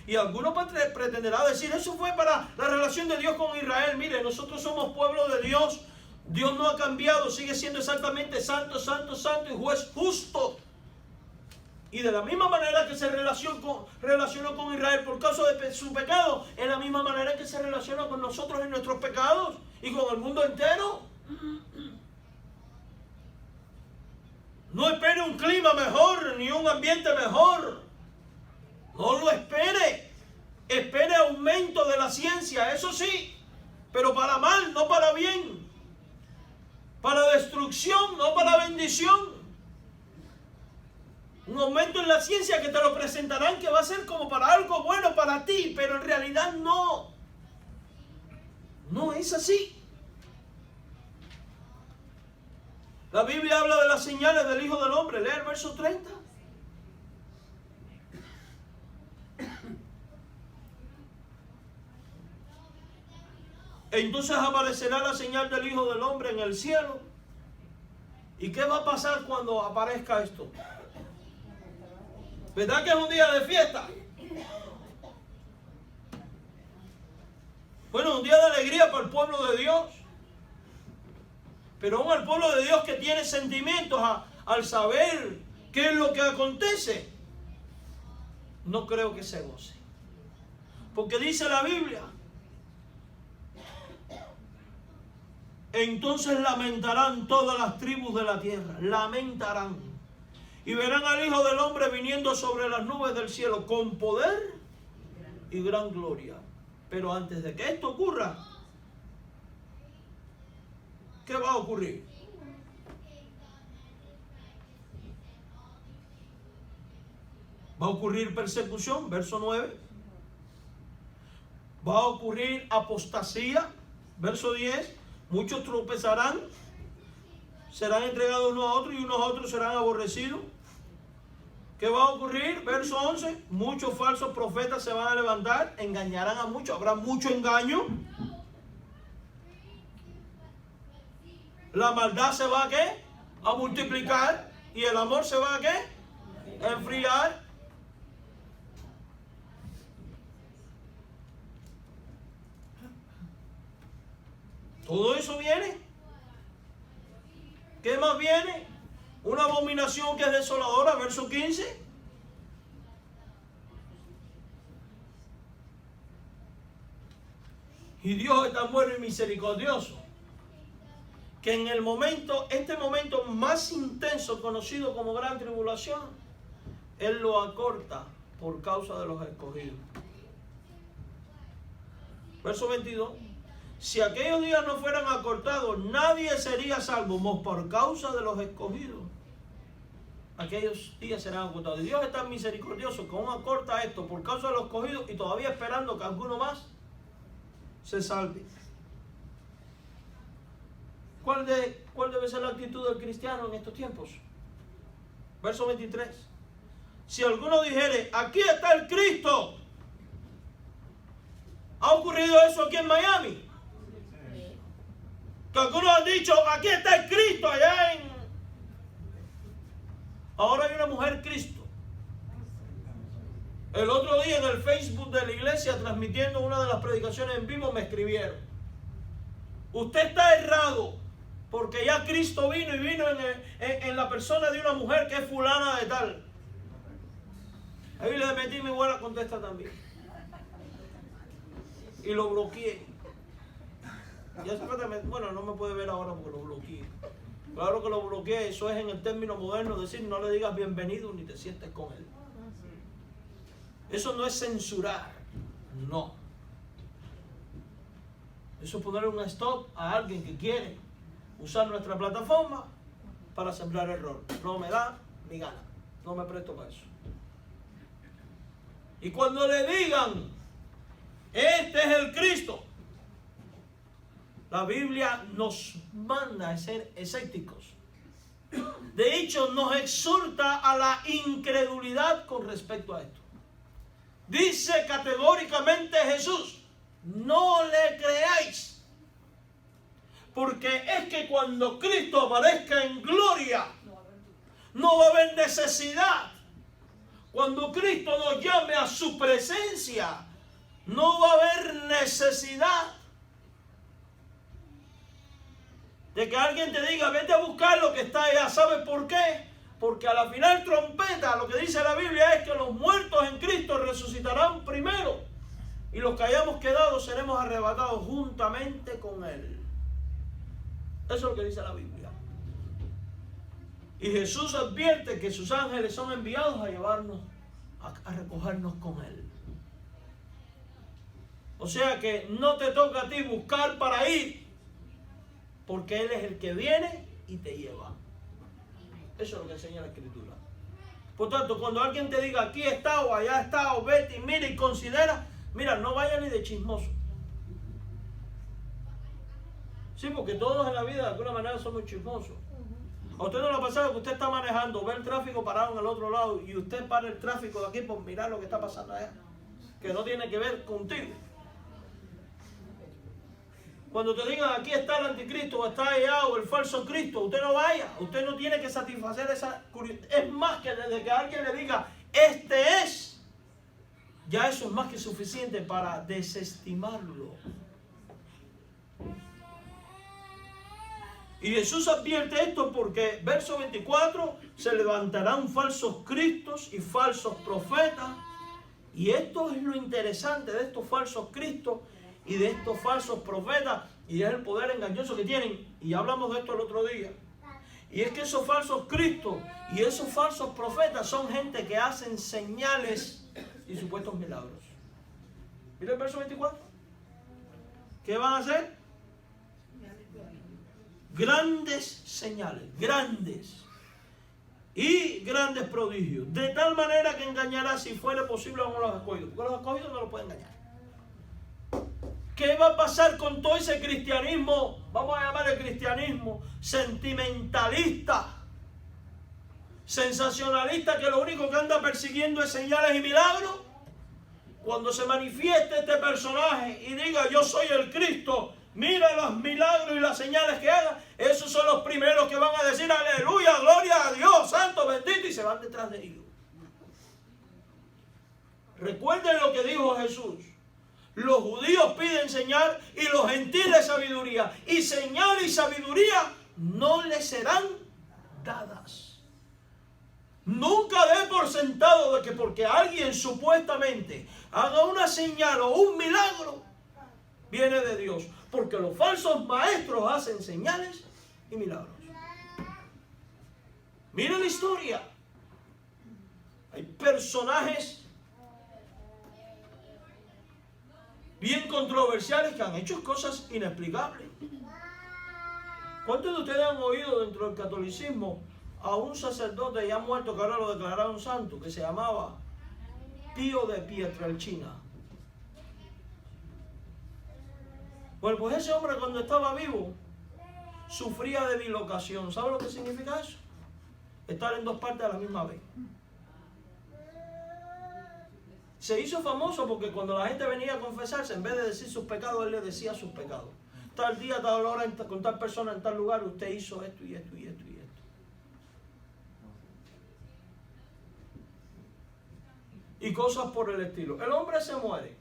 Y algunos pretenderán decir, eso fue para la relación de Dios con Israel. Mire, nosotros somos pueblo de Dios. Dios no ha cambiado, sigue siendo exactamente santo, santo, santo y juez justo. Y de la misma manera que se relacionó con Israel por causa de su pecado, es la misma manera que se relaciona con nosotros en nuestros pecados y con el mundo entero. No espere un clima mejor ni un ambiente mejor. No lo espere. Espere aumento de la ciencia, eso sí, pero para mal, no para bien. Para destrucción, no para bendición. Un aumento en la ciencia que te lo presentarán que va a ser como para algo bueno para ti, pero en realidad no. No es así. La Biblia habla de las señales del Hijo del Hombre. Lee el verso 30. Entonces aparecerá la señal del Hijo del Hombre en el cielo. ¿Y qué va a pasar cuando aparezca esto? ¿Verdad que es un día de fiesta? Bueno, un día de alegría para el pueblo de Dios. Pero aún el pueblo de Dios que tiene sentimientos al saber qué es lo que acontece, no creo que se goce. Porque dice la Biblia, entonces lamentarán todas las tribus de la tierra, lamentarán. Y verán al Hijo del Hombre viniendo sobre las nubes del cielo con poder y gran gloria. Pero antes de que esto ocurra, ¿qué va a ocurrir? Va a ocurrir persecución, verso 9. Va a ocurrir apostasía, verso 10. Muchos tropezarán, serán entregados unos a otros y unos a otros serán aborrecidos. ¿Qué va a ocurrir? Verso 11. Muchos falsos profetas se van a levantar, engañarán a muchos, habrá mucho engaño. La maldad se va a ¿qué? a multiplicar y el amor se va a ¿qué? A enfriar. Todo eso viene. ¿Qué más viene? Una abominación que es desoladora, verso 15. Y Dios es tan bueno y misericordioso que en el momento, este momento más intenso conocido como gran tribulación, Él lo acorta por causa de los escogidos. Verso 22. Si aquellos días no fueran acortados, nadie sería salvo, mas por causa de los escogidos. Aquellos días serán acortados. Y Dios es tan misericordioso que aún acorta esto por causa de los escogidos y todavía esperando que alguno más se salve. ¿Cuál debe ser la actitud del cristiano en estos tiempos? Verso 23. Si alguno dijere, aquí está el Cristo. ¿Ha ocurrido eso aquí en Miami? Que algunos han dicho, aquí está el Cristo, allá en... Ahora hay una mujer Cristo. El otro día en el Facebook de la iglesia, transmitiendo una de las predicaciones en vivo, me escribieron: usted está errado, porque ya Cristo vino, y vino en la persona de una mujer que es fulana de tal. Ahí le metí mi buena contesta también. Y lo bloqueé. Ya se trata de, bueno, no me puede ver ahora porque lo bloqueé. Claro que lo bloqueé, eso es en el término moderno decir, no le digas bienvenido ni te sientes con él. Eso no es censurar, no. Eso es ponerle un stop a alguien que quiere usar nuestra plataforma para sembrar error. No me da ni gana, no me presto para eso. Y cuando le digan, este es el Cristo, la Biblia nos manda a ser escépticos. De hecho, nos exhorta a la incredulidad con respecto a esto. Dice categóricamente Jesús, no le creáis. Porque es que cuando Cristo aparezca en gloria, no va a haber necesidad. Cuando Cristo nos llame a su presencia, no va a haber necesidad de que alguien te diga, vete a buscar lo que está allá. ¿Sabes por qué? Porque a la final trompeta, lo que dice la Biblia es que los muertos en Cristo resucitarán primero, y los que hayamos quedado seremos arrebatados juntamente con Él. Eso es lo que dice la Biblia. Y Jesús advierte que sus ángeles son enviados a llevarnos, a recogernos con Él. O sea que no te toca a ti buscar para ir, porque Él es el que viene y te lleva. Eso es lo que enseña la Escritura. Por tanto, cuando alguien te diga, aquí está o allá está, o vete y mira y considera, mira, no vaya ni de chismoso. Sí, porque todos en la vida de alguna manera somos chismosos. ¿A usted no le ha pasado que usted está manejando, ve el tráfico parado en el otro lado y usted para el tráfico de aquí por mirar lo que está pasando allá? Que no tiene que ver contigo. Cuando te digan, aquí está el anticristo, o está allá, o el falso Cristo, usted no vaya. Usted no tiene que satisfacer esa curiosidad. Es más que desde que alguien le diga, este es, ya eso es más que suficiente para desestimarlo. Y Jesús advierte esto porque, verso 24, se levantarán falsos cristos y falsos profetas. Y esto es lo interesante de estos falsos cristos y de estos falsos profetas, y es el poder engañoso que tienen, y hablamos de esto el otro día. Y es que esos falsos cristos y esos falsos profetas son gente que hacen señales y supuestos milagros. Mira el verso 24. ¿Qué van a hacer? Grandes señales, grandes y grandes prodigios, de tal manera que engañará, si fuere posible, a los escogidos, porque los escogidos no lo pueden engañar. ¿Qué va a pasar con todo ese cristianismo? Vamos a llamar el cristianismo sentimentalista, sensacionalista, que lo único que anda persiguiendo es señales y milagros. Cuando se manifieste este personaje y diga, yo soy el Cristo, mira los milagros y las señales que haga. Esos son los primeros que van a decir aleluya, gloria a Dios, santo, bendito, y se van detrás de ellos. Recuerden lo que dijo Jesús. Los judíos piden señal y los gentiles sabiduría. Y señal y sabiduría no les serán dadas. Nunca dé por sentado de que porque alguien supuestamente haga una señal o un milagro, viene de Dios. Porque los falsos maestros hacen señales y milagros. Miren la historia. Hay personajes bien controversiales que han hecho cosas inexplicables. ¿Cuántos de ustedes han oído dentro del catolicismo a un sacerdote ya muerto que ahora lo declararon santo, que se llamaba Pío de Pietrelcina? Bueno, pues ese hombre cuando estaba vivo sufría de bilocación. ¿Sabe lo que significa eso? Estar en dos partes a la misma vez. Se hizo famoso porque cuando la gente venía a confesarse, en vez de decir sus pecados, él le decía sus pecados. Tal día, tal hora, con tal persona, en tal lugar, usted hizo esto y esto y esto y esto. Y cosas por el estilo. El hombre se muere.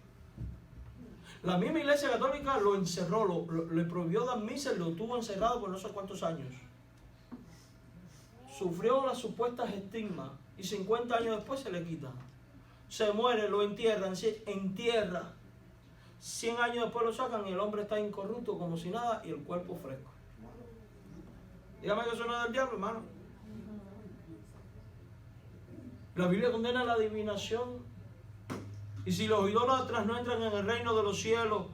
La misma Iglesia Católica lo encerró, le prohibió dar misa y lo tuvo encerrado por no sé cuántos años. Sufrió las supuestas estigmas y 50 años después se le quita. Se muere, lo entierran, se entierra. 100 años después lo sacan y el hombre está incorrupto como si nada y el cuerpo fresco. Dígame que eso no es del diablo, hermano. La Biblia condena la adivinación. Y si los idólatras no entran en el reino de los cielos,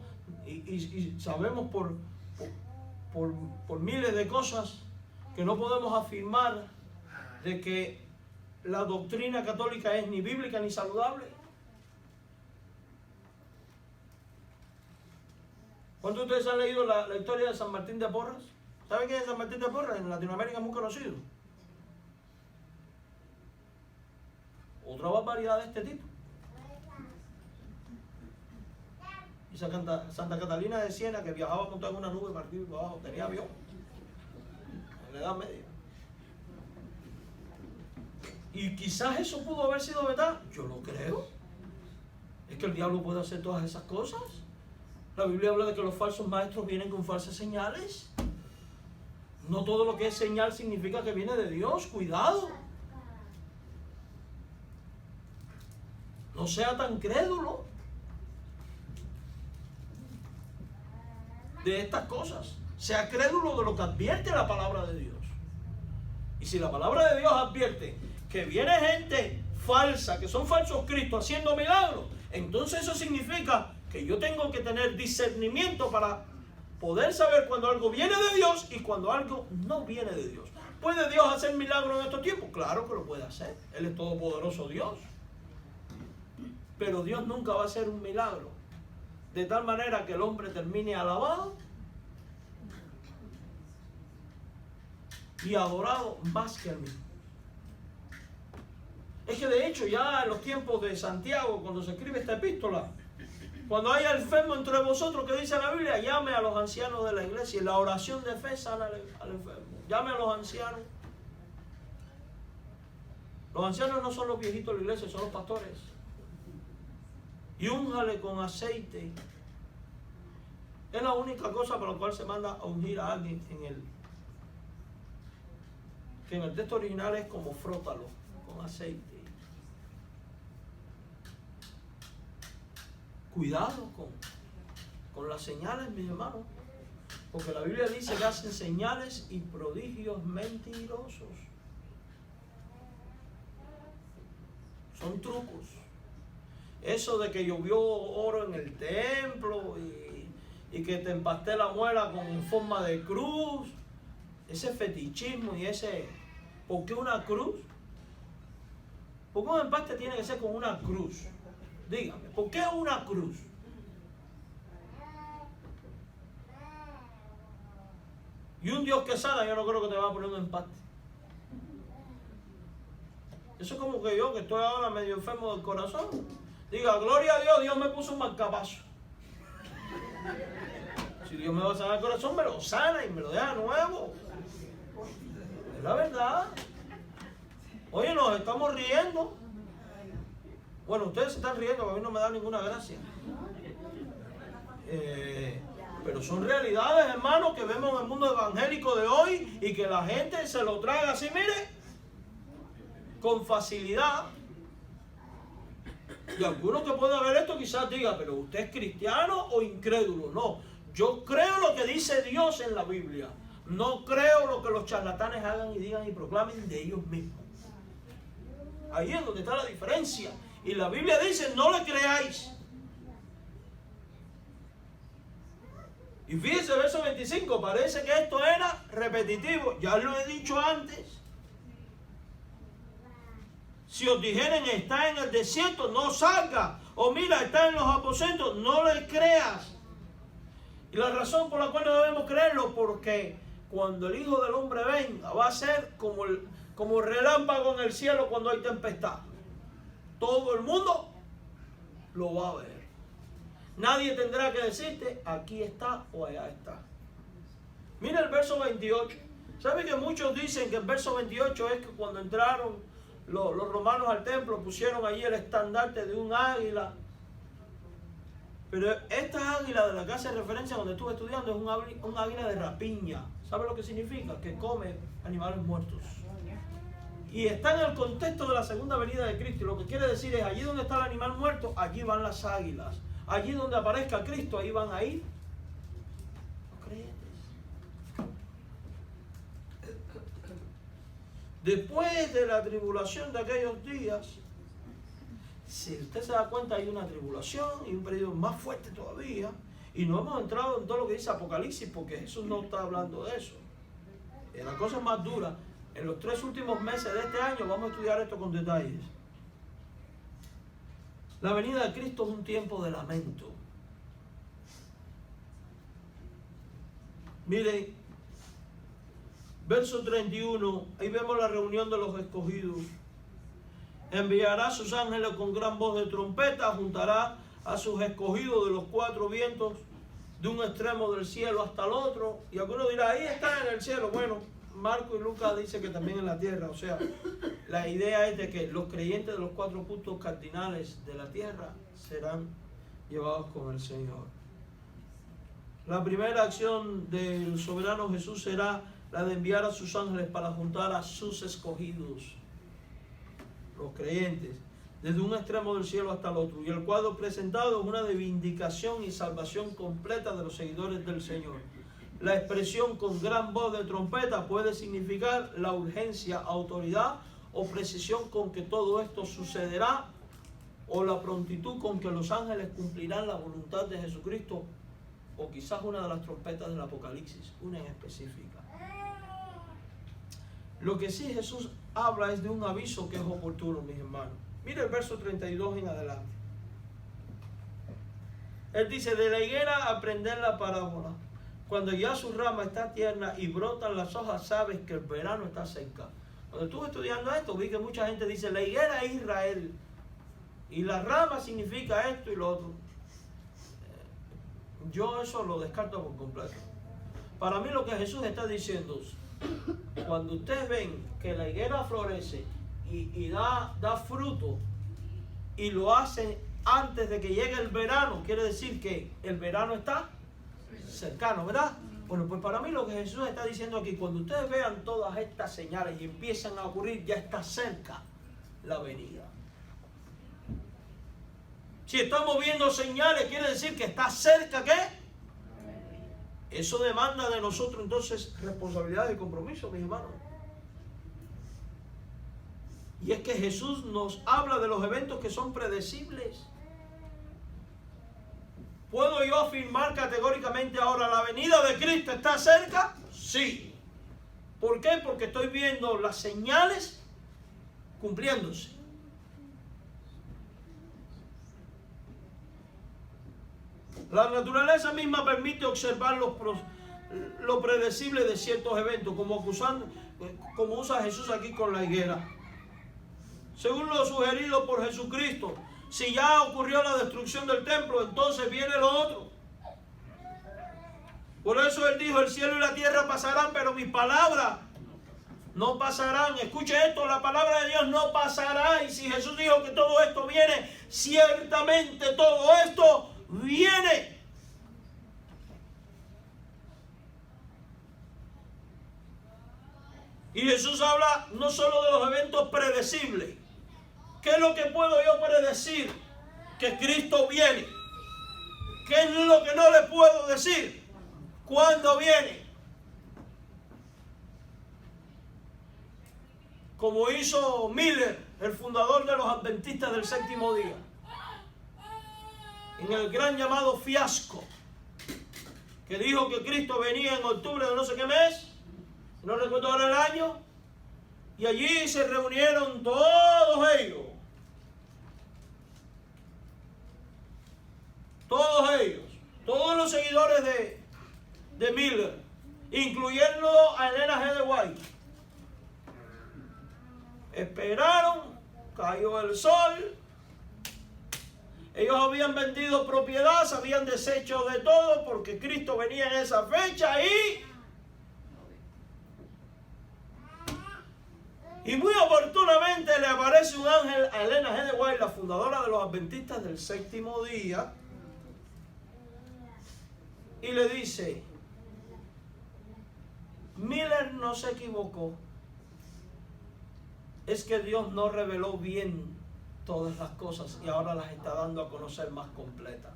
y sabemos por miles de cosas que no podemos afirmar de que la doctrina católica es ni bíblica ni saludable. ¿Cuántos de ustedes han leído la historia de San Martín de Porres? ¿Saben quién es San Martín de Porres? En Latinoamérica es muy conocido. Otra barbaridad de este tipo. Y Santa Catalina de Siena, que viajaba montado en una nube para arriba y para abajo, tenía avión en la Edad Media. Y quizás eso pudo haber sido verdad. Yo lo creo. Es que el diablo puede hacer todas esas cosas. La Biblia habla de que los falsos maestros vienen con falsas señales. No todo lo que es señal significa que viene de Dios. Cuidado. No sea tan crédulo de estas cosas. Sea crédulo de lo que advierte la palabra de Dios. Y si la palabra de Dios advierte que viene gente falsa, que son falsos cristos haciendo milagros, entonces eso significa que yo tengo que tener discernimiento para poder saber cuando algo viene de Dios y cuando algo no viene de Dios. ¿Puede Dios hacer milagros en estos tiempos? Claro que lo puede hacer. Él es todopoderoso Dios. Pero Dios nunca va a hacer un milagro de tal manera que el hombre termine alabado y adorado más que el mismo. Es que de hecho ya en los tiempos de Santiago, cuando se escribe esta epístola, cuando haya enfermo entre vosotros, que dice la Biblia, llame a los ancianos de la iglesia, y la oración de fe sana al enfermo. Llame a los ancianos. Los ancianos no son los viejitos de la iglesia, son los pastores. Y únjale con aceite. Es la única cosa por la cual se manda a ungir a alguien que en el texto original es como frótalo con aceite. Cuidado con las señales, mis hermanos, porque la Biblia dice que hacen señales y prodigios mentirosos. Son trucos. Eso de que llovió oro en el templo y que te empasté la muela en forma de cruz, ese fetichismo y ese... ¿Por qué una cruz? ¿Por qué un empaste tiene que ser con una cruz? Dígame, ¿por qué una cruz? Y un Dios que sana, yo no creo que te va a poner un empaste. Eso es como que yo, que estoy ahora medio enfermo del corazón, diga, gloria a Dios, Dios me puso un marcapaso. Si Dios me va a sanar el corazón, me lo sana y me lo deja nuevo. Es la verdad. Oye, nos estamos riendo. Bueno, ustedes se están riendo, porque a mí no me da ninguna gracia. Pero son realidades, hermanos, que vemos en el mundo evangélico de hoy y que la gente se lo traga así, mire, con facilidad. Y algunos que pueden ver esto quizás digan, pero usted es cristiano o incrédulo. No, yo creo lo que dice Dios en la Biblia. No creo lo que los charlatanes hagan y digan y proclamen de ellos mismos. Ahí es donde está la diferencia. Y la Biblia dice, no le creáis. Y fíjense, verso 25, parece que esto era repetitivo. Ya lo he dicho antes. Si os dijeren, está en el desierto, no salga. O mira, está en los aposentos, no le creas. Y la razón por la cual no debemos creerlo, porque cuando el Hijo del Hombre venga, va a ser como relámpago en el cielo cuando hay tempestad. Todo el mundo lo va a ver. Nadie tendrá que decirte, aquí está o allá está. Mira el verso 28. ¿Sabe que muchos dicen que el verso 28 es que cuando entraron los romanos al templo pusieron allí el estandarte de un águila? Pero esta águila de la que hace referencia donde estuve estudiando es un águila de rapiña. ¿Sabe lo que significa? Que come animales muertos. Y está en el contexto de la segunda venida de Cristo. Y lo que quiere decir es, allí donde está el animal muerto, allí van las águilas. Allí donde aparezca Cristo, ahí van a ir los creyentes. Después de la tribulación de aquellos días, si usted se da cuenta, hay una tribulación y un periodo más fuerte todavía. Y no hemos entrado en todo lo que dice Apocalipsis, porque Jesús no está hablando de eso. La cosa más dura. En los 3 últimos meses de este año vamos a estudiar esto con detalles. La venida de Cristo es un tiempo de lamento. Miren, verso 31, ahí vemos la reunión de los escogidos. Enviará a sus ángeles con gran voz de trompeta, juntará a sus escogidos de los 4 vientos, de un extremo del cielo hasta el otro. Y alguno dirá, ahí está en el cielo. Bueno, Marco y Lucas dicen que también en la tierra. O sea, la idea es de que los creyentes de los 4 puntos cardinales de la tierra serán llevados con el Señor. La primera acción del soberano Jesús será la de enviar a sus ángeles para juntar a sus escogidos, los creyentes, desde un extremo del cielo hasta el otro. Y el cuadro presentado es una de vindicación y salvación completa de los seguidores del Señor. La expresión con gran voz de trompeta puede significar la urgencia, autoridad o precisión con que todo esto sucederá, o la prontitud con que los ángeles cumplirán la voluntad de Jesucristo, o quizás una de las trompetas del Apocalipsis, una en específica. Lo que sí Jesús habla es de un aviso que es oportuno, mis hermanos. Mire el verso 32 en adelante. Él dice, de la higuera aprender la parábola. Cuando ya su rama está tierna y brotan las hojas, sabes que el verano está cerca. Cuando estuve estudiando esto, vi que mucha gente dice, la higuera es Israel. Y la rama significa esto y lo otro. Yo eso lo descarto por completo. Para mí lo que Jesús está diciendo es, cuando ustedes ven que la higuera florece y da fruto, y lo hacen antes de que llegue el verano, quiere decir que el verano está cercano, ¿verdad? Bueno, pues para mí lo que Jesús está diciendo aquí, cuando ustedes vean todas estas señales y empiezan a ocurrir, ya está cerca la venida. Si estamos viendo señales, quiere decir que está cerca, ¿qué? Eso demanda de nosotros entonces responsabilidad y compromiso, mis hermanos. Y es que Jesús nos habla de los eventos que son predecibles. ¿Puedo yo afirmar categóricamente ahora la venida de Cristo está cerca? Sí. ¿Por qué? Porque estoy viendo las señales cumpliéndose. La naturaleza misma permite observar lo predecible de ciertos eventos, como usa Jesús aquí con la higuera. Según lo sugerido por Jesucristo, si ya ocurrió la destrucción del templo, entonces viene lo otro. Por eso Él dijo, el cielo y la tierra pasarán, pero mis palabras no pasarán. Escuche esto, la palabra de Dios no pasará. Y si Jesús dijo que todo esto viene, ciertamente todo esto viene. Y Jesús habla no solo de los eventos predecibles. ¿Qué es lo que puedo yo predecir? Que Cristo viene. ¿Qué es lo que no le puedo decir? ¿Cuándo viene? Como hizo Miller, el fundador de los adventistas del séptimo día, en el gran llamado fiasco, que dijo que Cristo venía en octubre de no sé qué mes, no recuerdo ahora el año, y allí se reunieron todos ellos, todos los seguidores de Miller, incluyendo a Elena G. de White. Esperaron, cayó el sol, ellos habían vendido propiedad, se habían deshecho de todo porque Cristo venía en esa fecha y muy oportunamente le aparece un ángel a Elena G. de White, la fundadora de los adventistas del séptimo día, y le dice, Miller no se equivocó. Es que Dios no reveló bien todas las cosas y ahora las está dando a conocer más completas.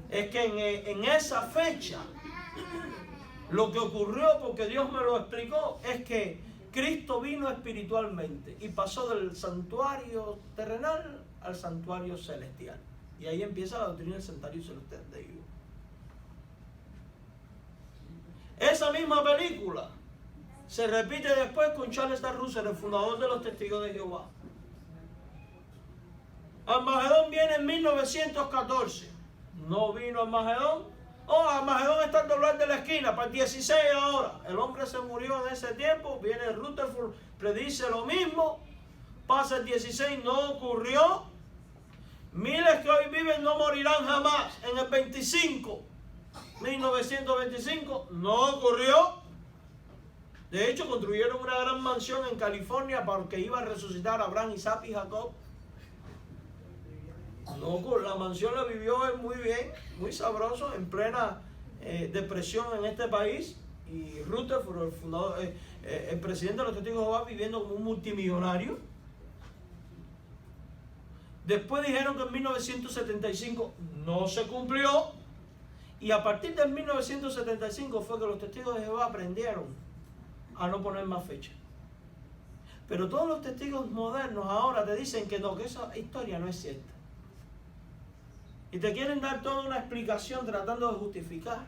Es que en esa fecha, lo que ocurrió, porque Dios me lo explicó, es que Cristo vino espiritualmente y pasó del santuario terrenal al santuario celestial. Y ahí empieza la doctrina del santuario celestial de Dios. Esa misma película se repite después con Charles D. Russell, el fundador de los Testigos de Jehová. Armagedón viene en 1914. No vino Armagedón. Armagedón está al doblar de la esquina, para el 16 ahora. El hombre se murió en ese tiempo. Viene Rutherford, predice lo mismo. Pasa el 16, no ocurrió. Miles que hoy viven no morirán jamás. En el 1925, no ocurrió. De hecho, construyeron una gran mansión en California porque iba a resucitar a Abraham, Isaac y Jacob. No, la mansión la vivió él muy bien, muy sabroso, en plena depresión en este país. Y Rutherford, el fundador, el presidente de los Testigos de Jehová, viviendo como un multimillonario. Después dijeron que en 1975 no se cumplió. Y a partir del 1975 fue que los Testigos de Jehová aprendieron a no poner más fecha. Pero todos los testigos modernos ahora te dicen que no, que esa historia no es cierta. Y te quieren dar toda una explicación tratando de justificar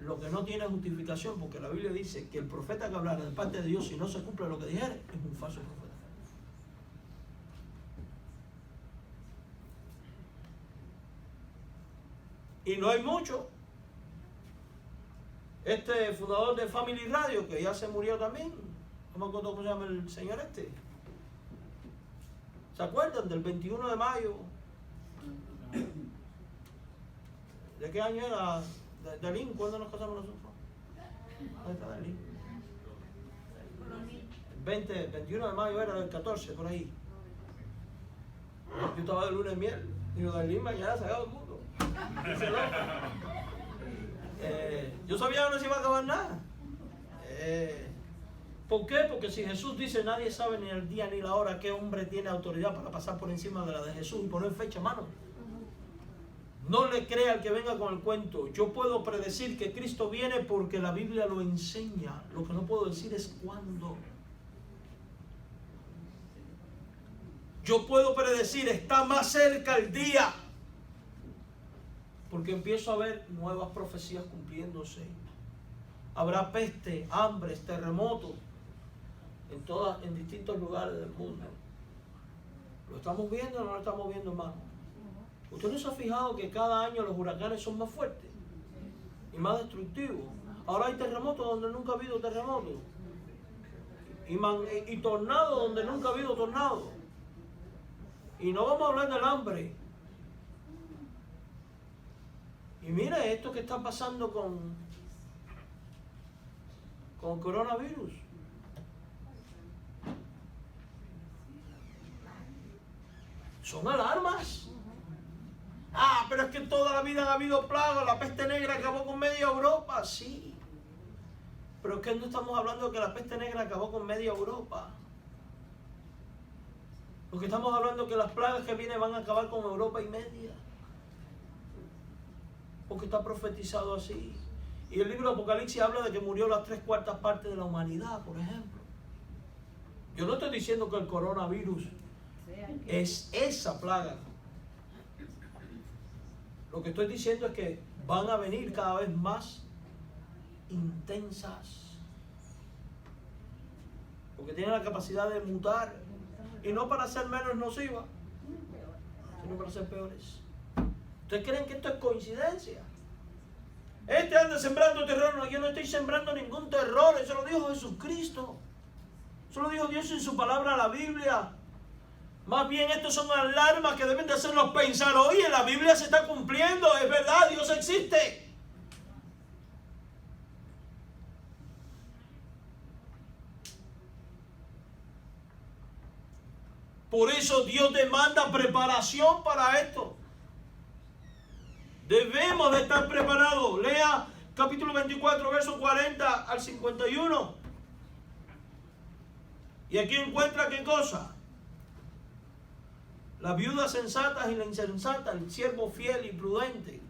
lo que no tiene justificación, porque la Biblia dice que el profeta que hablara de parte de Dios, si no se cumple lo que dijere, es un falso profeta. Y no hay mucho. Este fundador de Family Radio, que ya se murió también, no me acuerdo cómo se llama el señor este. ¿Se acuerdan del 21 de mayo? ¿De qué año era? ¿Dalín? ¿Cuándo nos casamos nosotros? ¿Dónde está Dalín? El 21 de mayo era el 14, por ahí. Yo estaba de luna de miel. Digo, Dalín mañana se acaba el mundo. Yo sabía que no se iba a acabar nada. ¿Por qué? Porque si Jesús dice nadie sabe ni el día ni la hora, ¿qué hombre tiene autoridad para pasar por encima de la de Jesús y poner fecha, mano? No le crea al que venga con el cuento. Yo puedo predecir que Cristo viene porque la Biblia lo enseña. Lo que no puedo decir es cuándo. Yo puedo predecir, está más cerca el día. Porque empiezo a ver nuevas profecías cumpliéndose. Habrá peste, hambres, terremotos en distintos lugares del mundo. ¿Lo estamos viendo o no lo estamos viendo, hermano? ¿Usted no se ha fijado que cada año los huracanes son más fuertes y más destructivos? Ahora hay terremotos donde nunca ha habido terremotos. Y tornados donde nunca ha habido tornados. Y no vamos a hablar del hambre. Y mire esto que está pasando con coronavirus. Son alarmas. Ah, pero es que toda la vida ha habido plagas. La peste negra acabó con media Europa. Sí. Pero es que no estamos hablando de que la peste negra acabó con media Europa. Lo que estamos hablando es que las plagas que vienen van a acabar con Europa y media. Porque está profetizado así. Y el libro de Apocalipsis habla de que murió las 3/4 partes de la humanidad, por ejemplo. Yo no estoy diciendo que el coronavirus es esa plaga. Lo que estoy diciendo es que van a venir cada vez más intensas. Porque tienen la capacidad de mutar. Y no para ser menos nocivas, sino para ser peores. ¿Ustedes creen que esto es coincidencia? Anda sembrando terror. No, yo no estoy sembrando ningún terror. Eso lo dijo Jesucristo. Eso lo dijo Dios en su palabra, la Biblia. Más bien estos son alarmas que deben de hacernos pensar. Oye, la Biblia se está cumpliendo. Es verdad, Dios existe. Por eso Dios demanda preparación para esto. Debemos de estar preparados. Lea capítulo 24, versos 40 al 51. Y aquí encuentra ¿qué cosa? Las viudas sensatas y la insensata, el siervo fiel y prudente.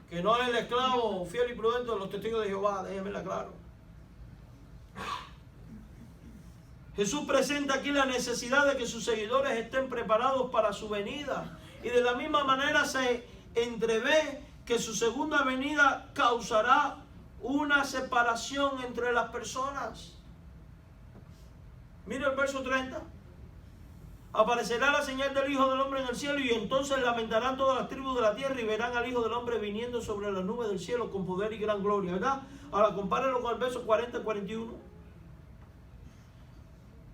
Que no es el esclavo fiel y prudente de los testigos de Jehová, déjenmela claro. Jesús presenta aquí la necesidad de que sus seguidores estén preparados para su venida. Y de la misma manera se entrevé que su segunda venida causará una separación entre las personas. Mira el verso 30. Aparecerá la señal del Hijo del Hombre en el cielo y entonces lamentarán todas las tribus de la tierra y verán al Hijo del Hombre viniendo sobre las nubes del cielo con poder y gran gloria, ¿verdad? Ahora compárenlo con el verso 40 y 41.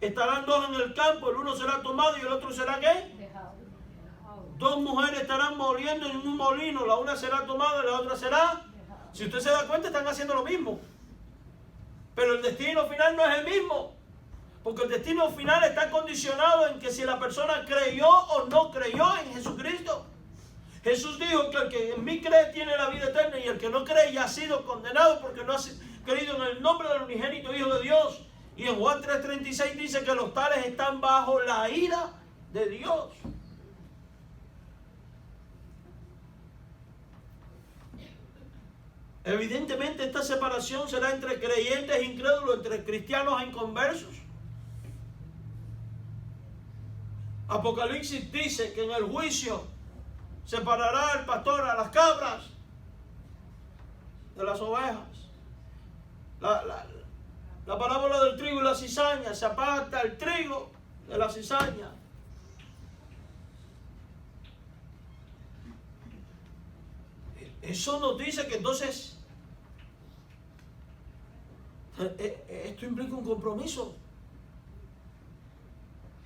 Estarán dos en el campo, el uno será tomado y el otro será ¿qué? Dejado. Dos mujeres estarán moliendo en un molino, la una será tomada y la otra será dejado. Si usted se da cuenta, están haciendo lo mismo. Pero el destino final no es el mismo. Porque el destino final está condicionado en que si la persona creyó o no creyó en Jesucristo. Jesús dijo que el que en mí cree tiene la vida eterna y el que no cree ya ha sido condenado porque no ha creído en el nombre del unigénito Hijo de Dios. Y en Juan 3:36 dice que los tales están bajo la ira de Dios. Evidentemente esta separación será entre creyentes e incrédulos, entre cristianos e inconversos. Apocalipsis dice que en el juicio separará el pastor a las cabras de las ovejas. La parábola del trigo y la cizaña, se aparta el trigo de la cizaña. Eso nos dice que entonces esto implica un compromiso.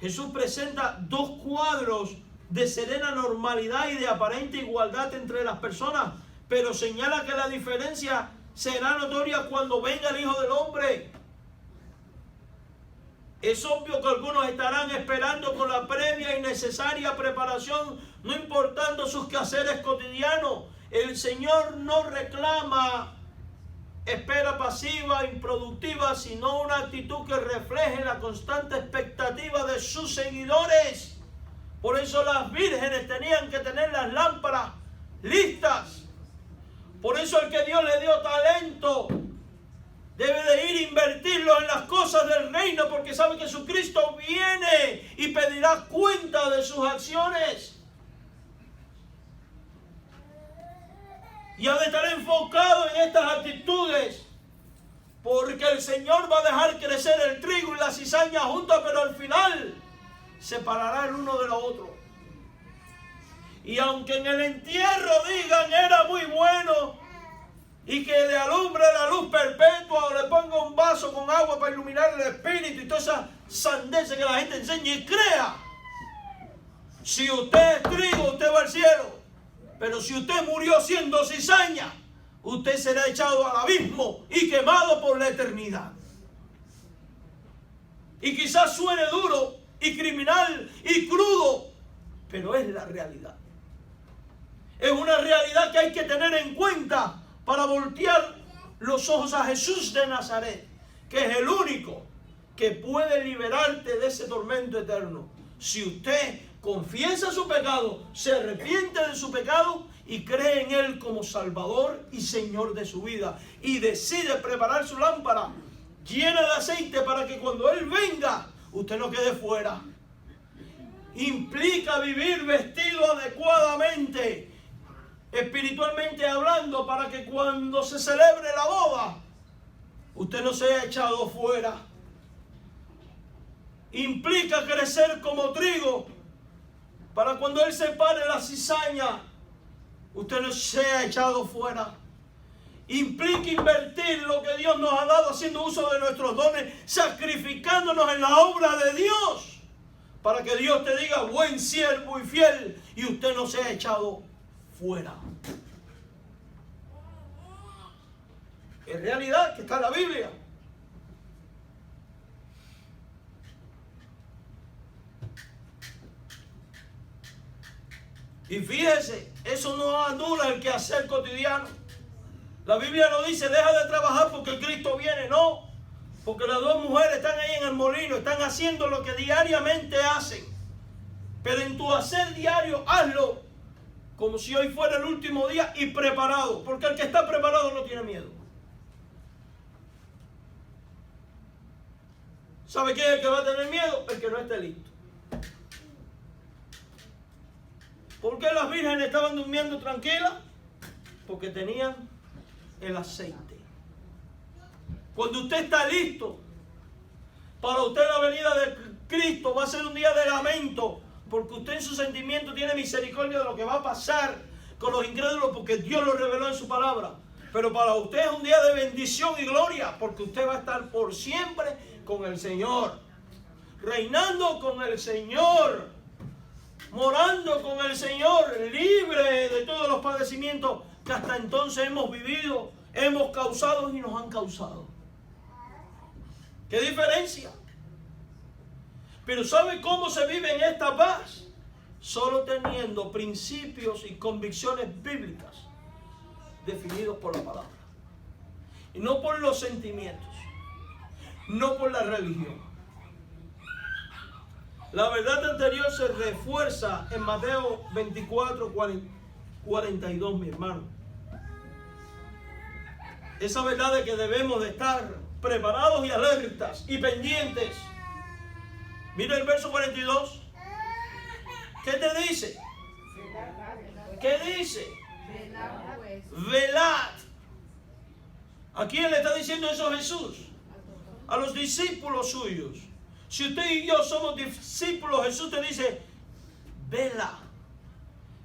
Jesús presenta dos cuadros de serena normalidad y de aparente igualdad entre las personas, pero señala que la diferencia será notoria cuando venga el Hijo del Hombre. Es obvio que algunos estarán esperando con la previa y necesaria preparación, no importando sus quehaceres cotidianos. El Señor no reclama espera pasiva, improductiva, sino una actitud que refleje la constante expectativa de sus seguidores. Por eso las vírgenes tenían que tener las lámparas listas. Por eso el que Dios le dio talento debe de ir a invertirlo en las cosas del reino, porque sabe que Jesucristo viene y pedirá cuenta de sus acciones. Y ha de estar enfocado en estas actitudes, porque el Señor va a dejar crecer el trigo y la cizaña juntas, pero al final separará el uno de lo otro. Y aunque en el entierro digan era muy bueno y que le alumbre la luz perpetua o le ponga un vaso con agua para iluminar el espíritu y toda esa sandeces que la gente enseña y crea, si usted es trigo, usted va al cielo. Pero si usted murió siendo cizaña, usted será echado al abismo y quemado por la eternidad. Y quizás suene duro y criminal y crudo, pero es la realidad. Es una realidad que hay que tener en cuenta para voltear los ojos a Jesús de Nazaret, que es el único que puede liberarte de ese tormento eterno. Si usted confiesa su pecado, se arrepiente de su pecado y cree en Él como Salvador y Señor de su vida, y decide preparar su lámpara llena de aceite para que cuando Él venga, usted no quede fuera. Implica vivir vestido adecuadamente, espiritualmente hablando, para que cuando se celebre la boda, usted no sea echado fuera. Implica crecer como trigo, para cuando Él separe la cizaña, usted no sea echado fuera. Implica invertir lo que Dios nos ha dado, haciendo uso de nuestros dones, sacrificándonos en la obra de Dios, para que Dios te diga, buen siervo y fiel, y usted no sea echado fuera. Es realidad que está en la Biblia. Y fíjese, eso no anula el quehacer cotidiano. La Biblia no dice, deja de trabajar porque el Cristo viene, no. Porque las dos mujeres están ahí en el molino, están haciendo lo que diariamente hacen. Pero en tu hacer diario, hazlo como si hoy fuera el último día y preparado. Porque el que está preparado no tiene miedo. ¿Sabe quién es el que va a tener miedo? El que no esté listo. ¿Por qué las vírgenes estaban durmiendo tranquilas? Porque tenían el aceite. Cuando usted está listo, para usted la venida de Cristo va a ser un día de lamento, porque usted en su sentimiento tiene misericordia de lo que va a pasar con los incrédulos, porque Dios lo reveló en su palabra. Pero para usted es un día de bendición y gloria, porque usted va a estar por siempre con el Señor, reinando con el Señor, morando con el Señor, libre de todos los padecimientos que hasta entonces hemos vivido, hemos causado y nos han causado. ¿Qué diferencia? Pero ¿sabe cómo se vive en esta paz? Solo teniendo principios y convicciones bíblicas definidos por la palabra. Y no por los sentimientos, no por la religión. La verdad anterior se refuerza en Mateo 24, 42, mi hermano. Esa verdad de que debemos de estar preparados y alertas y pendientes. Mira el verso 42. ¿Qué te dice? ¿Qué dice? Velad. ¿A quién le está diciendo eso Jesús? A los discípulos suyos. Si usted y yo somos discípulos, Jesús te dice, vela,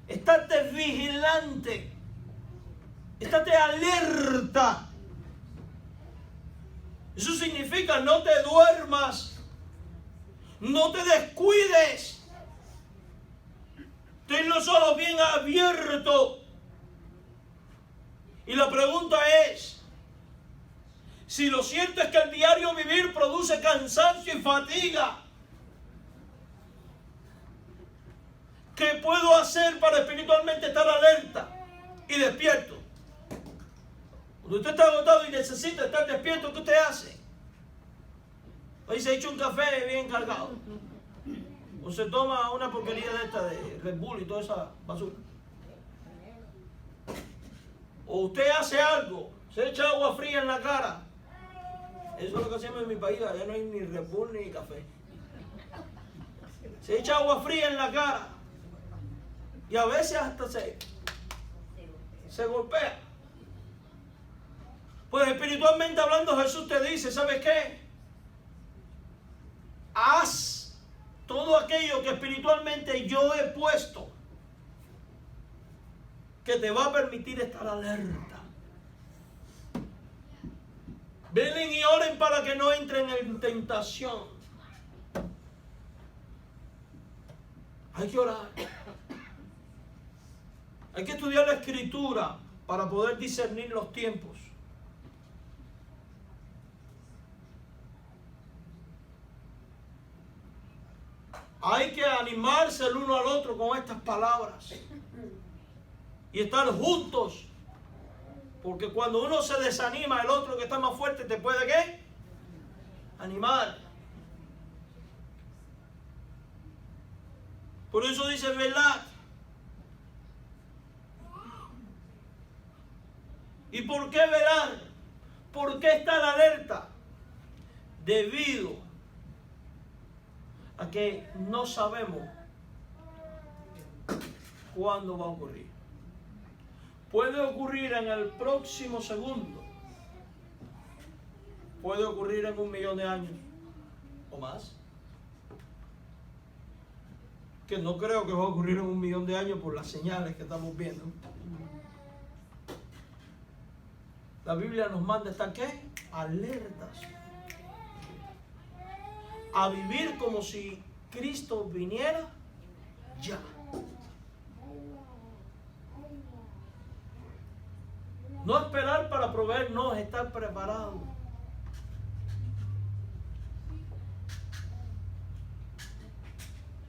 estate vigilante, estate alerta. Eso significa no te duermas, no te descuides, ten los ojos bien abiertos. Y la pregunta es, si lo cierto es que el diario vivir produce cansancio y fatiga, ¿qué puedo hacer para espiritualmente estar alerta y despierto? Cuando usted está agotado y necesita estar despierto, ¿qué usted hace? Hoy se echa un café bien cargado, o se toma una porquería de esta de Red Bull y toda esa basura, o usted hace algo, se echa agua fría en la cara. Eso es lo que hacemos en mi país, allá no hay ni Red Bull ni café. Se echa agua fría en la cara y a veces hasta se golpea. Pues espiritualmente hablando, Jesús te dice, ¿sabes qué? Haz todo aquello que espiritualmente yo he puesto, que te va a permitir estar alerta. Velen y oren para que no entren en tentación. Hay que orar. Hay que estudiar la Escritura para poder discernir los tiempos. Hay que animarse el uno al otro con estas palabras y estar juntos, porque cuando uno se desanima, el otro que está más fuerte te puede ¿qué? Animar. Por eso dice velad. ¿Y por qué velar? ¿Por qué estar alerta? Debido a que no sabemos cuándo va a ocurrir. Puede ocurrir en el próximo segundo. Puede ocurrir en 1.000.000 de años o más. Que no creo que va a ocurrir en 1.000.000 de años por las señales que estamos viendo. La Biblia nos manda a estar ¿qué? Alertas. A vivir como si Cristo viniera ya. No esperar para proveer, no, estar preparado.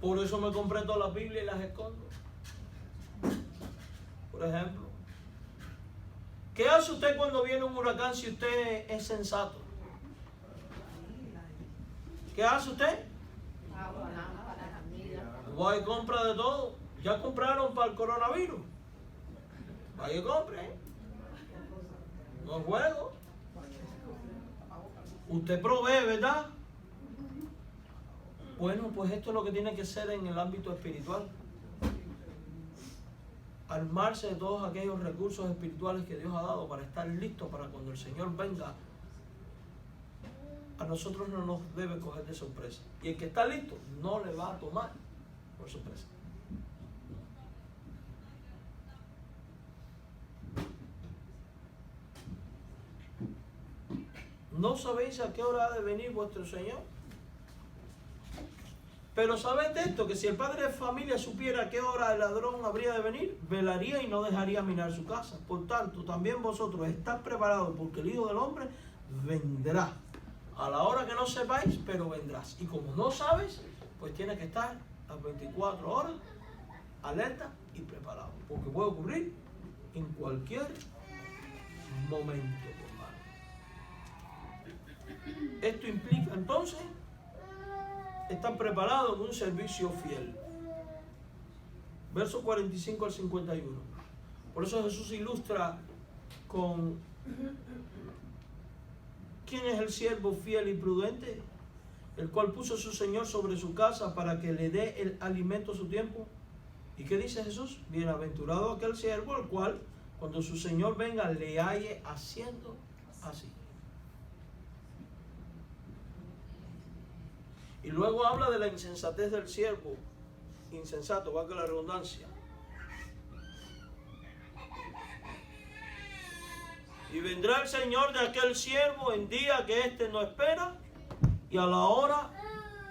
Por eso me compré todas las Biblias y las escondo. Por ejemplo, ¿qué hace usted cuando viene un huracán si usted es sensato? ¿Qué hace usted? Va y compra de todo. Ya compraron para el coronavirus. Vaya y compre. No es juego. Usted provee, ¿verdad? Bueno, pues esto es lo que tiene que ser en el ámbito espiritual. Armarse de todos aquellos recursos espirituales que Dios ha dado para estar listos para cuando el Señor venga. A nosotros no nos debe coger de sorpresa. Y el que está listo no le va a tomar por sorpresa. ¿No sabéis a qué hora ha de venir vuestro Señor? Pero sabed esto, que si el padre de familia supiera a qué hora el ladrón habría de venir, velaría y no dejaría minar su casa. Por tanto, también vosotros estad preparados, porque el Hijo del Hombre vendrá. A la hora que no sepáis, pero vendrás. Y como no sabes, pues tienes que estar las 24 horas alerta y preparado. Porque puede ocurrir en cualquier momento. Esto implica entonces estar preparado en un servicio fiel. Versos 45 al 51. Por eso Jesús ilustra con ¿quién es el siervo fiel y prudente? El cual puso a su Señor sobre su casa para que le dé el alimento a su tiempo. ¿Y qué dice Jesús? Bienaventurado aquel siervo, el cual cuando su Señor venga le halle haciendo así. Y luego habla de la insensatez del siervo, insensato, valga la redundancia. Y vendrá el Señor de aquel siervo en día que éste no espera y a la hora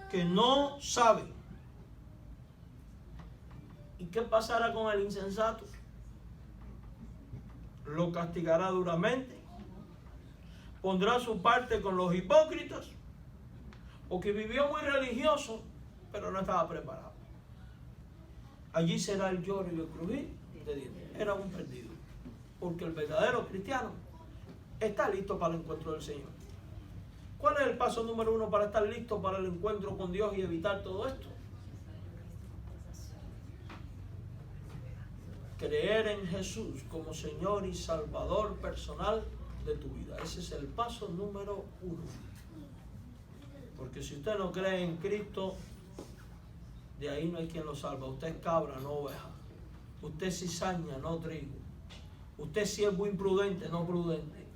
que no sabe. ¿Y qué pasará con el insensato? Lo castigará duramente, pondrá su parte con los hipócritas, porque vivió muy religioso, pero no estaba preparado. Allí será el lloro y el crujir de dientes. Era un perdido. Porque el verdadero cristiano está listo para el encuentro del Señor. ¿Cuál es el paso número 1 para estar listo para el encuentro con Dios y evitar todo esto? Creer en Jesús como Señor y Salvador personal de tu vida. Ese es el paso número 1. Porque si usted no cree en Cristo, de ahí no hay quien lo salva. Usted es cabra, no oveja. Usted es cizaña, no trigo. Usted es siervo imprudente, no prudente.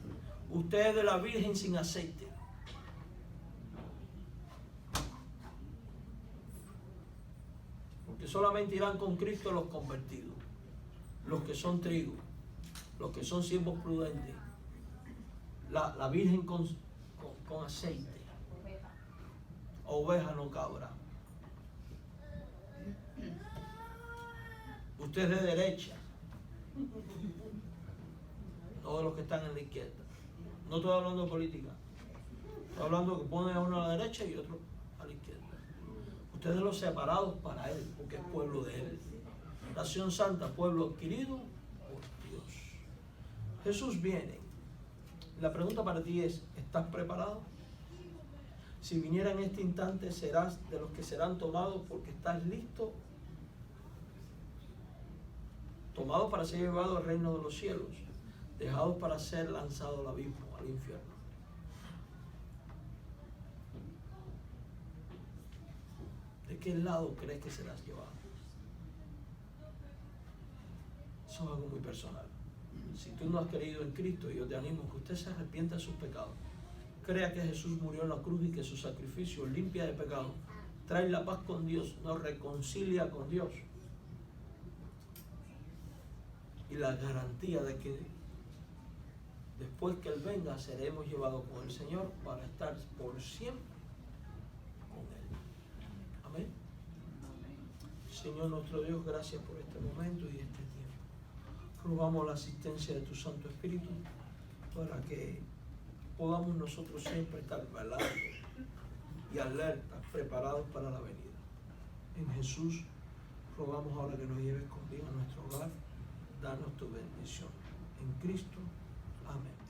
Usted es de la Virgen sin aceite. Porque solamente irán con Cristo los convertidos, los que son trigo, los que son siervos prudentes. La Virgen con aceite. Oveja, no cabra. Usted es de derecha, No de los que están en la izquierda. No estoy hablando de política. Estoy hablando que pone a uno a la derecha y otro a la izquierda. Ustedes los separados para Él, porque es pueblo de Él. Nación santa, pueblo adquirido por Dios. Jesús viene. La pregunta para ti es, ¿estás preparado? Si viniera en este instante, serás de los que serán tomados porque estás listo, tomado para ser llevado al reino de los cielos, dejados para ser lanzado al abismo, al infierno. ¿De qué lado crees que serás llevado? Eso es algo muy personal. Si tú no has creído en Cristo, yo te animo a que usted se arrepienta de sus pecados. Crea que Jesús murió en la cruz y que su sacrificio limpia de pecado, trae la paz con Dios, nos reconcilia con Dios. Y la garantía de que después que Él venga, seremos llevados con el Señor para estar por siempre con Él. Amén. Señor nuestro Dios, gracias por este momento y este tiempo. Rogamos la asistencia de tu Santo Espíritu para que podamos nosotros siempre estar velados y alertas, preparados para la venida. En Jesús rogamos ahora que nos lleves contigo a nuestro hogar. Danos tu bendición. En Cristo. Amén.